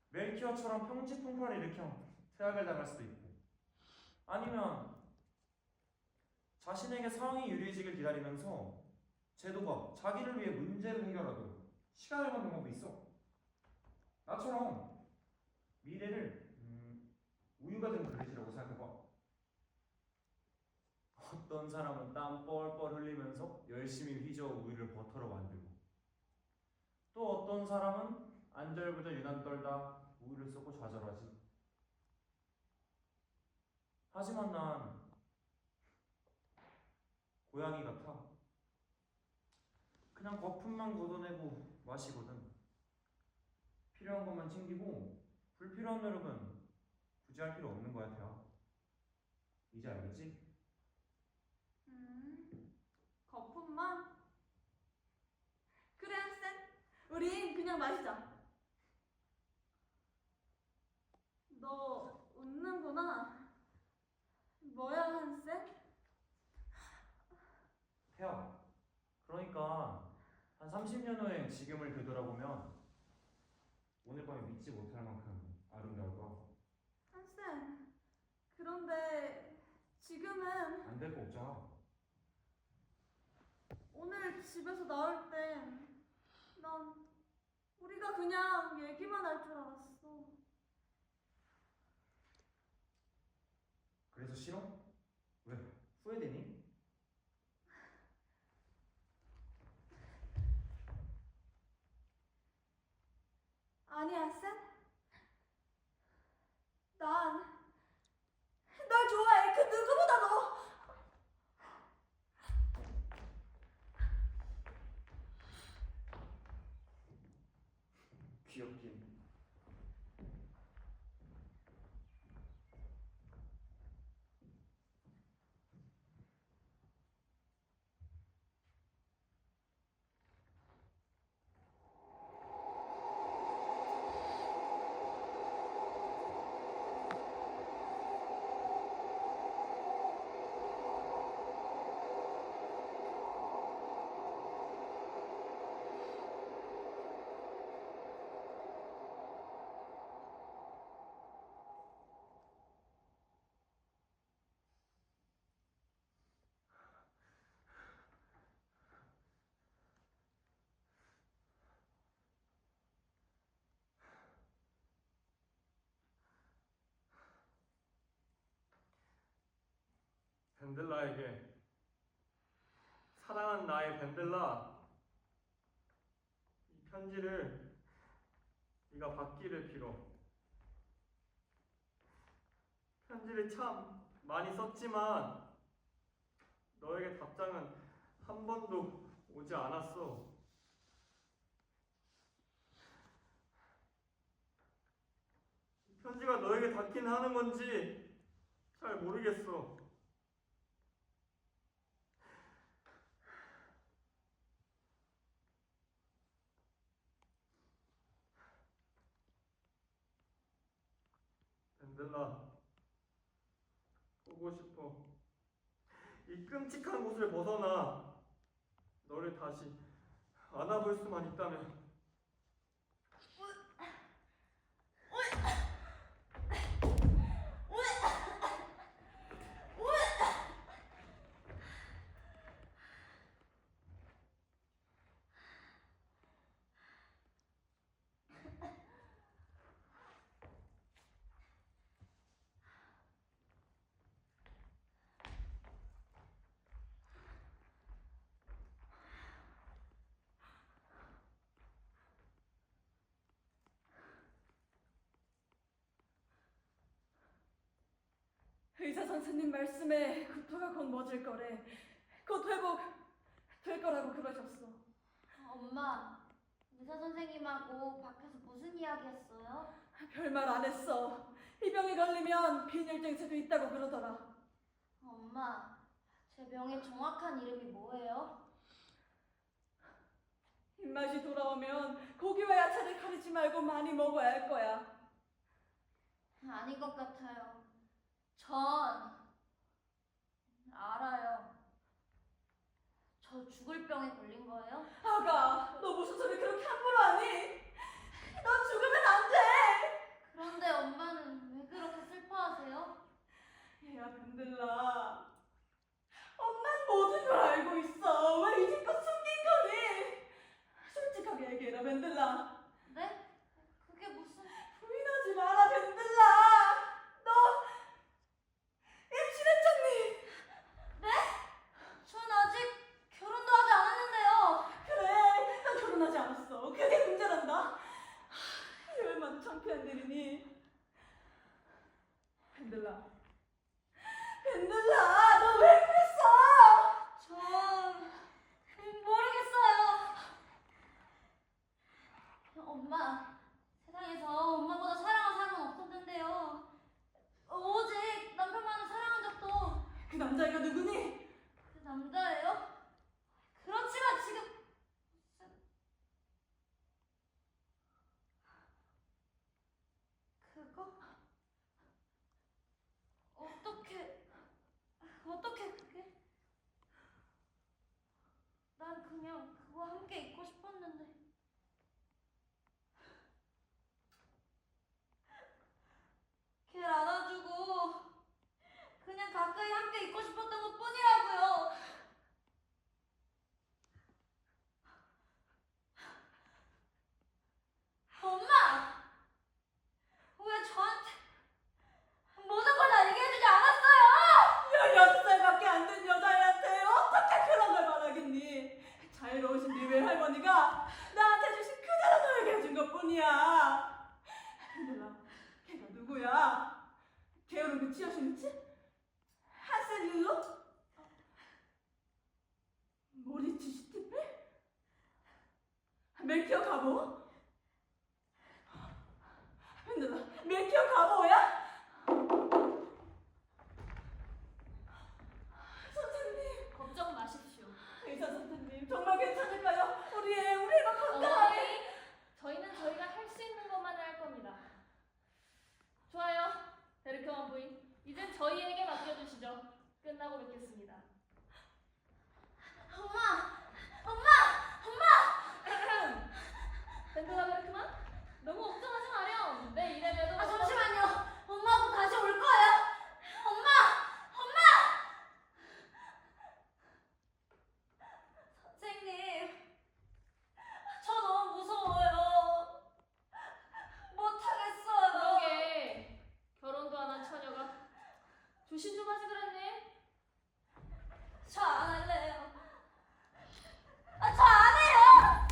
멜키어처럼 평지풍파를 일으켜 퇴학을 당할 수도 있고, 아니면 자신에게 상황이 유리해지길 기다리면서 제도가 자기를 위해 문제를 해결하도록 시간을 갖는 방법이 있어. 나처럼 미래를 우유가 된 그릇이라고 생각해봐. 어떤 사람은 땀 뻘뻘 흘리면서 열심히 휘저어 우유를 버터로 만들고, 또 어떤 사람은 안절부절 유난 떨다 우유를 쏟고 좌절하지. 하지만 난 고양이 같아. 그냥 거품만 걷어내고 마시거든. 필요한 것만 챙기고 불필요한 노력은 굳이 할 필요 없는 거야, 태야. 이제 알겠지? 거품만? 그래, 한센. 우린 그냥 마시자. 너 웃는구나. 뭐야, 한센? 태야, 그러니까 한 30년 후에 지금을 되돌아보면 오늘 밤에 믿지 못할 만큼 아름다울 거야. 한센. 그런데 지금은 안 될 거 없잖아. 오늘 집에서 나올 땐 난 우리가 그냥 얘기만 할 줄 알았어. 그래서 싫어? 왜? 후회되니? 아니, 한센. 난 널 좋아해. 그 누구보다도. 귀엽긴. 벤델라에게, 사랑하는 나의 벤델라, 이 편지를 네가 받기를 빌어. 편지를 참 많이 썼지만 너에게 답장은 한 번도 오지 않았어. 이 편지가 너에게 닿긴 하는 건지 잘 모르겠어. 벤델라, 보고 싶어. 이 끔찍한 곳을 벗어나 너를 다시 안아볼 수만 있다면. 의사 선생님 말씀에 구토가 곧 멎을 거래. 곧 회복 될 거라고 그러셨어. 엄마, 의사 선생님하고 밖에서 무슨 이야기 했어요? 별말 안 했어. 이 병에 걸리면 빈혈증세도 있다고 그러더라. 엄마, 제 병의 정확한 이름이 뭐예요? 입맛이 돌아오면 고기와 야채를 가리지 말고 많이 먹어야 할 거야. 아닌 것 같아요. 전 알아요. 저 죽을 병에 걸린 거예요? 아가, 너 무슨 소리 그렇게 함부로 하니? 너 죽으면 안 돼! 그런데 엄마는 왜 그렇게 슬퍼하세요? 야, 밴들라. 엄만 모든 걸 알고 있어. 왜 이제껏 숨긴 거니? 솔직하게 얘기해라, 밴들라. 네? 그게 무슨... 부인하지 마라, 밴들라. 너 임신했잖니? 네? 전 아직 결혼도 하지 않았는데요. 그래, 너 결혼하지 않았어. 그게 문제란다. 이게 얼마나 창피한 일이니? 밴들라. 밴들라, 너 왜 그랬어? 전 모르겠어요. 엄마, 세상에서 엄마보다 사랑한 사람은 없었는데요. 오직 남편만을 사랑한 적도 그 남자애가 누구니? 그 남자예요? 그렇지만 지금 그거? 어떻게 그게? 난 그냥 그와 함께 있고 싶었는데. 걔를 안아주고 그냥 가까이 함께 있고 싶었던 것 뿐이라고요. 엄마! 왜 저한테 모든 걸 다 얘기해주지 않았어요? 16살밖에 안 된 여자애한테 어떻게 그런 걸 말하겠니? 자유로우신 네 외할머니가 나한테 주신 그대로 너에게 해준 것뿐이야. 밴들라, 걔가 누구야? 게으른 그 치아시미치? 한센 릴로? 모리츠 시티페? 멜키어 가보? 밴들라, 멜키어 가보야? 선생님, 걱정 마십시오. 의사 선생님, 정말 괜찮을까요? 우리 애가 건강하게. 어머니, 저희는 저희가 할 수 있는 것만을 할 겁니다. 좋아요, 베르크만 부인. 이젠 저희에게 맡겨주시죠. 끝나고 뵙겠습니다. 엄마! 밴드가 베르크만? 너무 걱정하지 마렴. 내 이래봬도 아, 잠시만요. 엄마하고 다시 올 거예요? 엄마! 선생님, 저 너무 무서워요. 못하겠어요. 그러게 결혼도 안 한 처녀가 조심 좀 하지 그랬니? 저 안 할래요. 저 안 해요.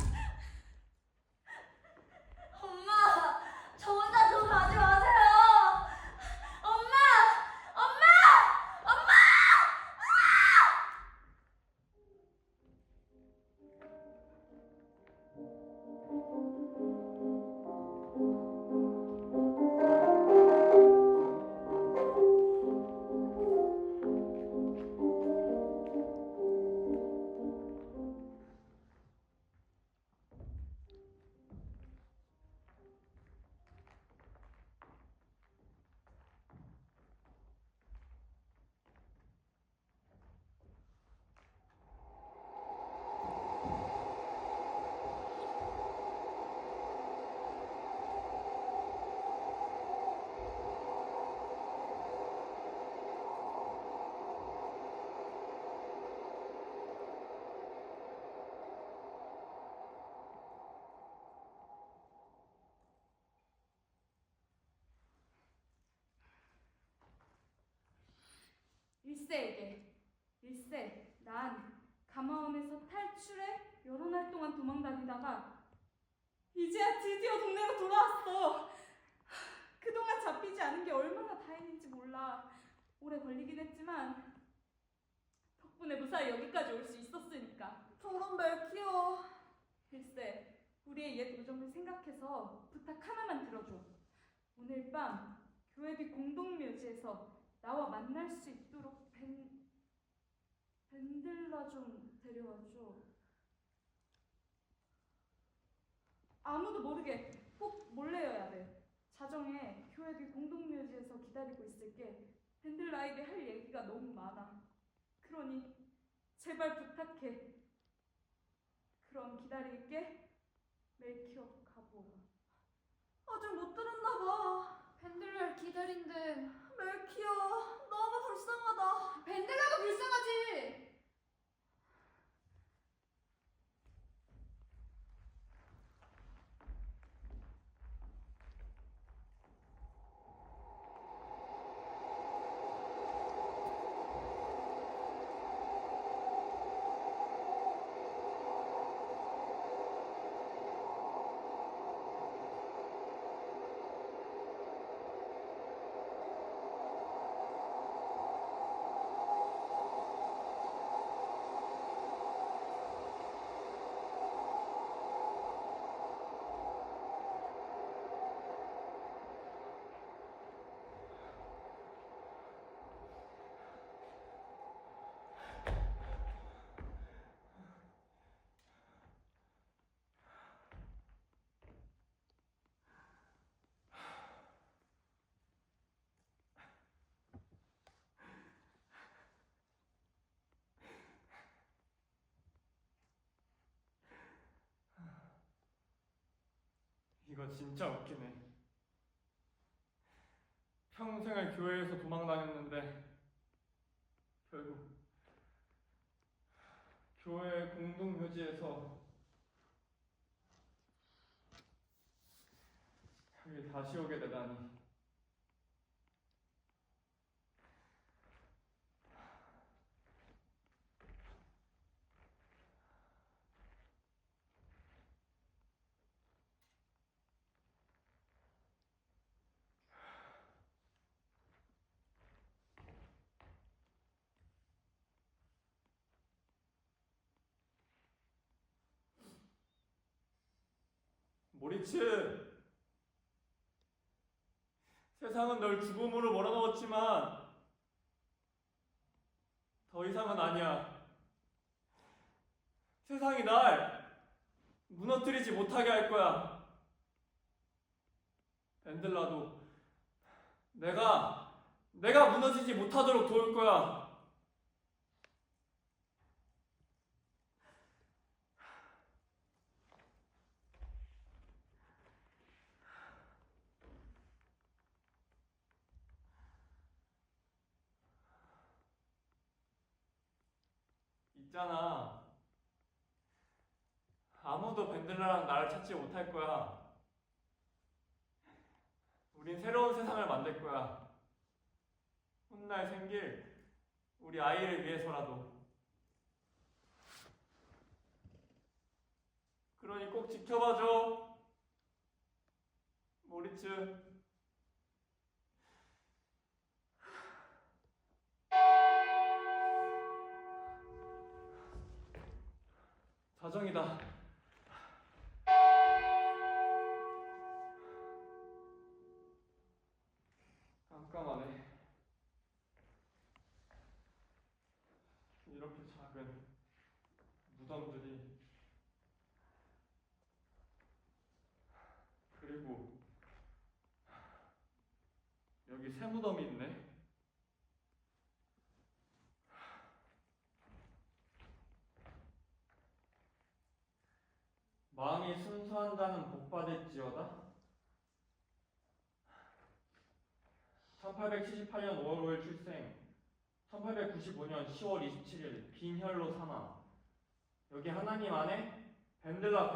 엄마, 저 혼자 좀 가지 마세요. 엄마! 일세, 난 가마원에서 탈출해 여러 날 동안 도망다니다가 이제야 드디어 동네로 돌아왔어. 그동안 잡히지 않은 게 얼마나 다행인지 몰라. 오래 걸리긴 했지만 덕분에 무사히 여기까지 올 수 있었으니까. 멜키어. 글쎄, 우리의 옛 우정을 생각해서 부탁 하나만 들어줘. 오늘 밤 교회비 공동묘지에서 나와 만날 수 있도록 벤들라 좀 데려와줘. 아무도 모르게 꼭 몰래여야 돼. 자정에 교회비 공동묘지에서 기다리고 있을게. 벤들라에게 할 얘기가 너무 많아. 그러니 제발 부탁해. 그럼 기다릴게. 멜키어 가보라. 아직 못 들었나 봐. 벤들라를 기다린대. 멜키어 너무 불쌍하다. 벤들라가 불쌍하지. 이거 진짜 웃기네. 평생을 교회에서 도망 다녔는데 결국 교회 공동묘지에서 여기 다시 오게 되다니. 모리츠, 세상은 널 죽음으로 몰아넣었지만 더 이상은 아니야. 세상이 날 무너뜨리지 못하게 할 거야. 벤들라도 내가 무너지지 못하도록 도울 거야. 있잖아. 아무도 벤들라랑 나를 찾지 못할 거야. 우린 새로운 세상을 만들 거야. 훗날 생길 우리 아이를 위해서라도. 그러니 꼭 지켜봐줘, 모리츠. 자정이다. 깜깜하네. 이렇게 작은 무덤들이, 그리고 여기 새 무덤이 있네. 마음이 순수한 자는 복받을지어다. 1878년 5월 5일 출생, 1895년 10월 27일 빈혈로 사망. 여기 하나님 안에 벤들라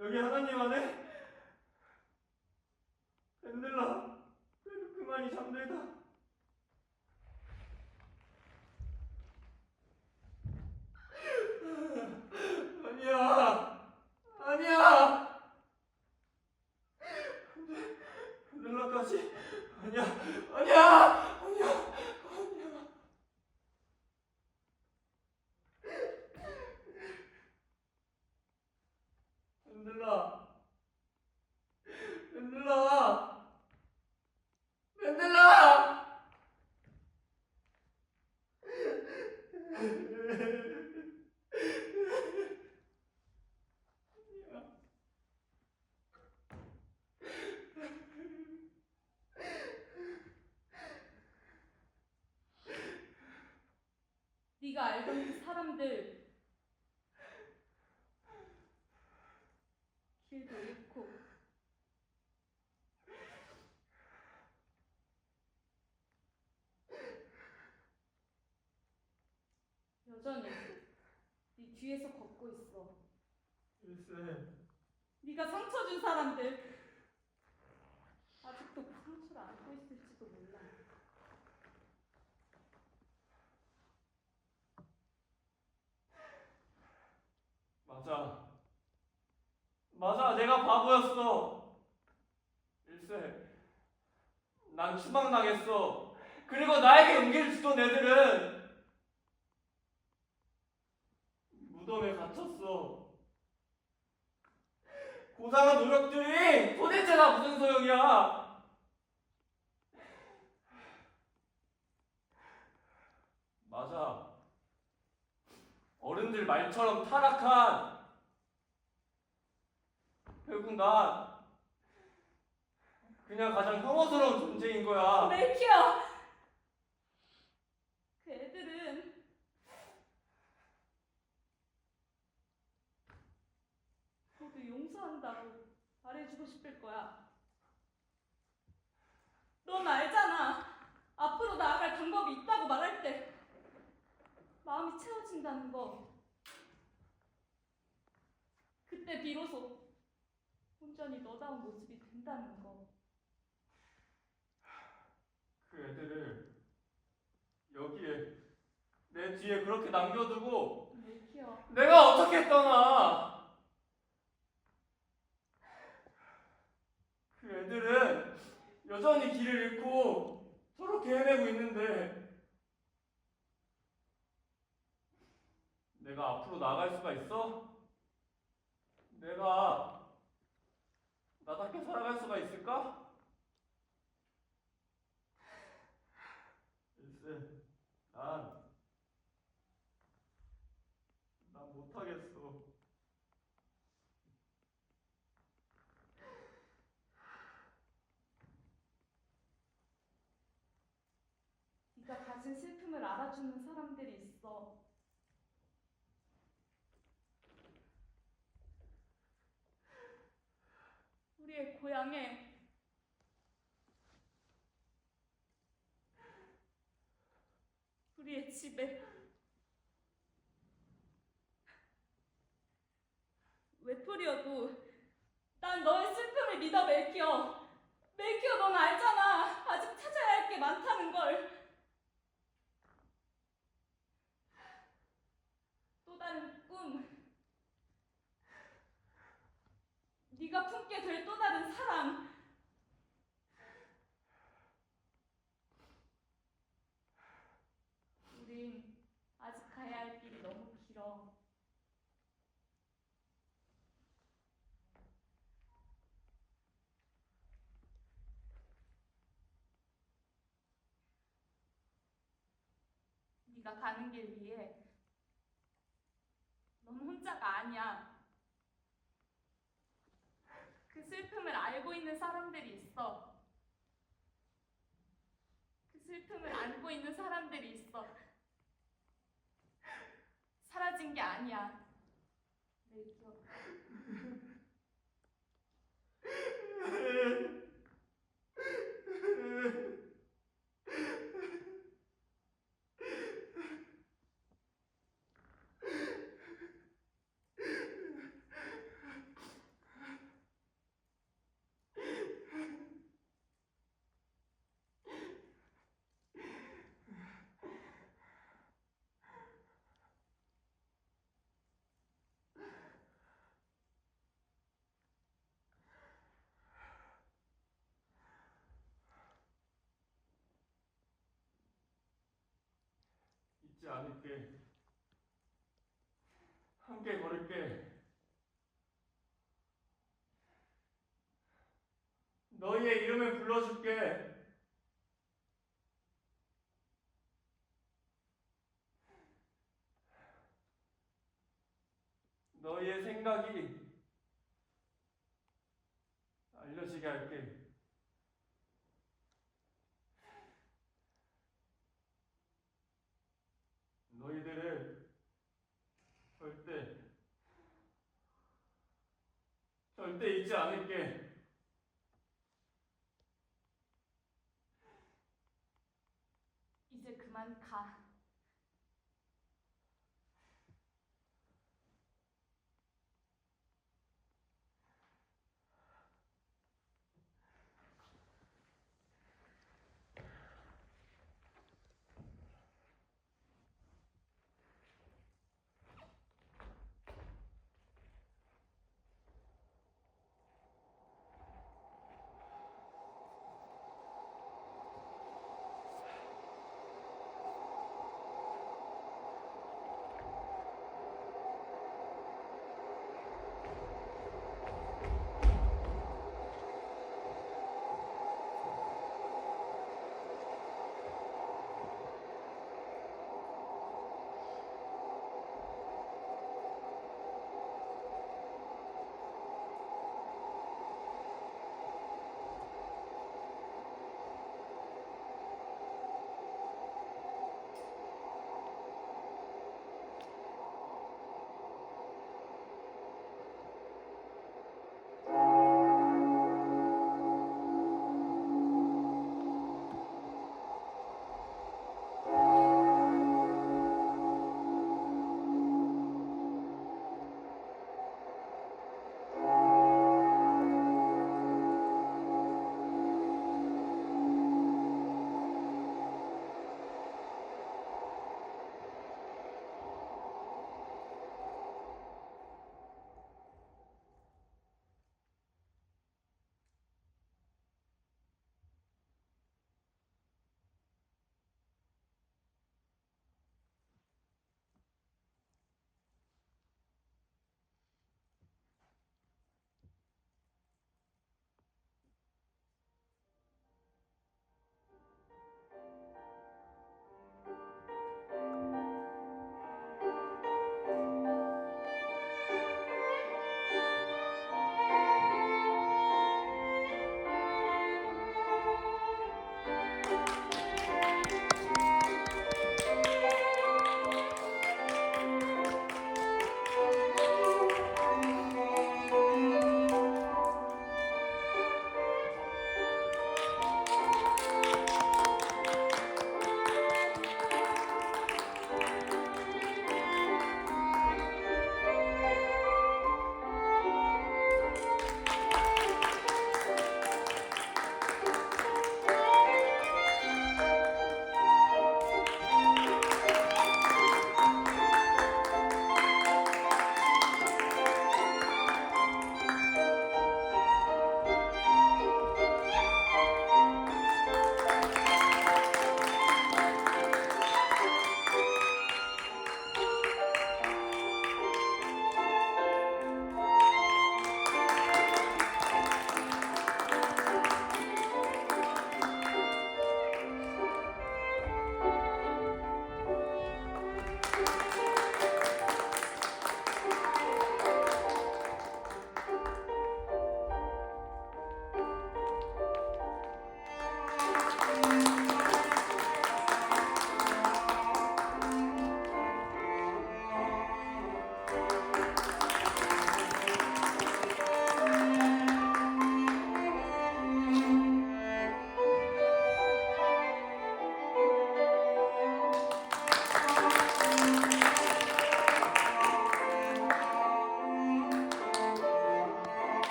여기 하나님 안에 벤들라 그래도 그만이 잠들다. 아니야. 네가 알던 그 사람들 길도 잃고 여전히 네 뒤에서 걷고 있어. 글쎄, 네가 상처 준 사람들 아직도 그 상처를 안고 있을지도 몰라. 맞아. 맞아, 내가 바보였어. 일세, 난 추방당했어. 그리고 나에게 용기를 주던 애들은 무덤에 갇혔어. 고상한 노력들이 도대체 다 무슨 소용이야? 맞아. 어른들 말처럼 타락한 결국 난 그냥 가장 혐오스러운 존재인 거야. 멜키야! 그 애들은 모두 용서한다고 말해주고 싶을 거야. 넌 알잖아. 앞으로 나아갈 방법이 있다고 말할 때 마음이 채워진다는 거. 그때 비로소 온전히 너다운 모습이 된다는 거. 그 애들을 여기에 내 뒤에 그렇게 남겨두고 멜키야. 내가 어떻게 떠나? 그 애들은 여전히 길을 잃고 저렇게 헤매고 있는데 내가 앞으로 나아갈 수가 있어? 내가 나답게 살아갈 수가 있을까? 글쎄, 난 못하겠어. 네가 가진 슬픔을 알아주는 사람들이 있어. 우리의 고향에 우리의 집에 외톨이여도 난 너의 슬픔을 믿어. 멜키어. 멜키어, 넌 알잖아. 아직 찾아야 할 게 많다는 걸. 또 다른 꿈, 네가 품게 될 또 다른 사랑. 우린 아직 가야 할 길이 너무 길어. 네가 가는 길 위에 넌 혼자가 아니야. 그 슬픔을 알고 있는 사람들이 있어. 그 슬픔을 안고 있는 사람들이 있어. 사라진 게 아니야. 멜키어. 잊지 않을게. 함께 걸을게. 너희의 이름을 불러줄게. 너희의 생각이 알려지게 할게. 너희들을 절대 잊지 않을게. 이제 그만 가. 하나, 둘,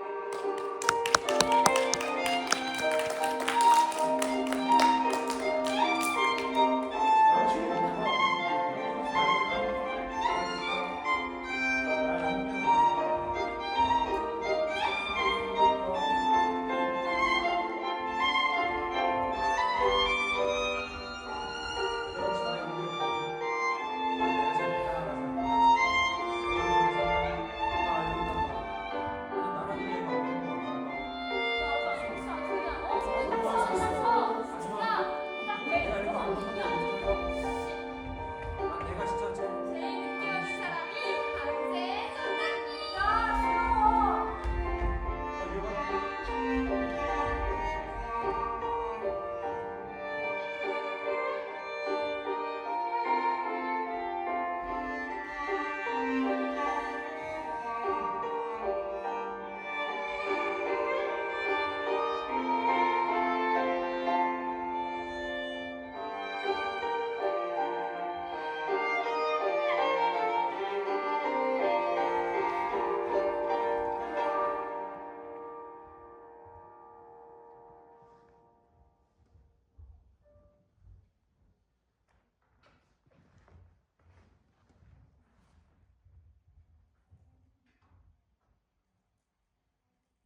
셋.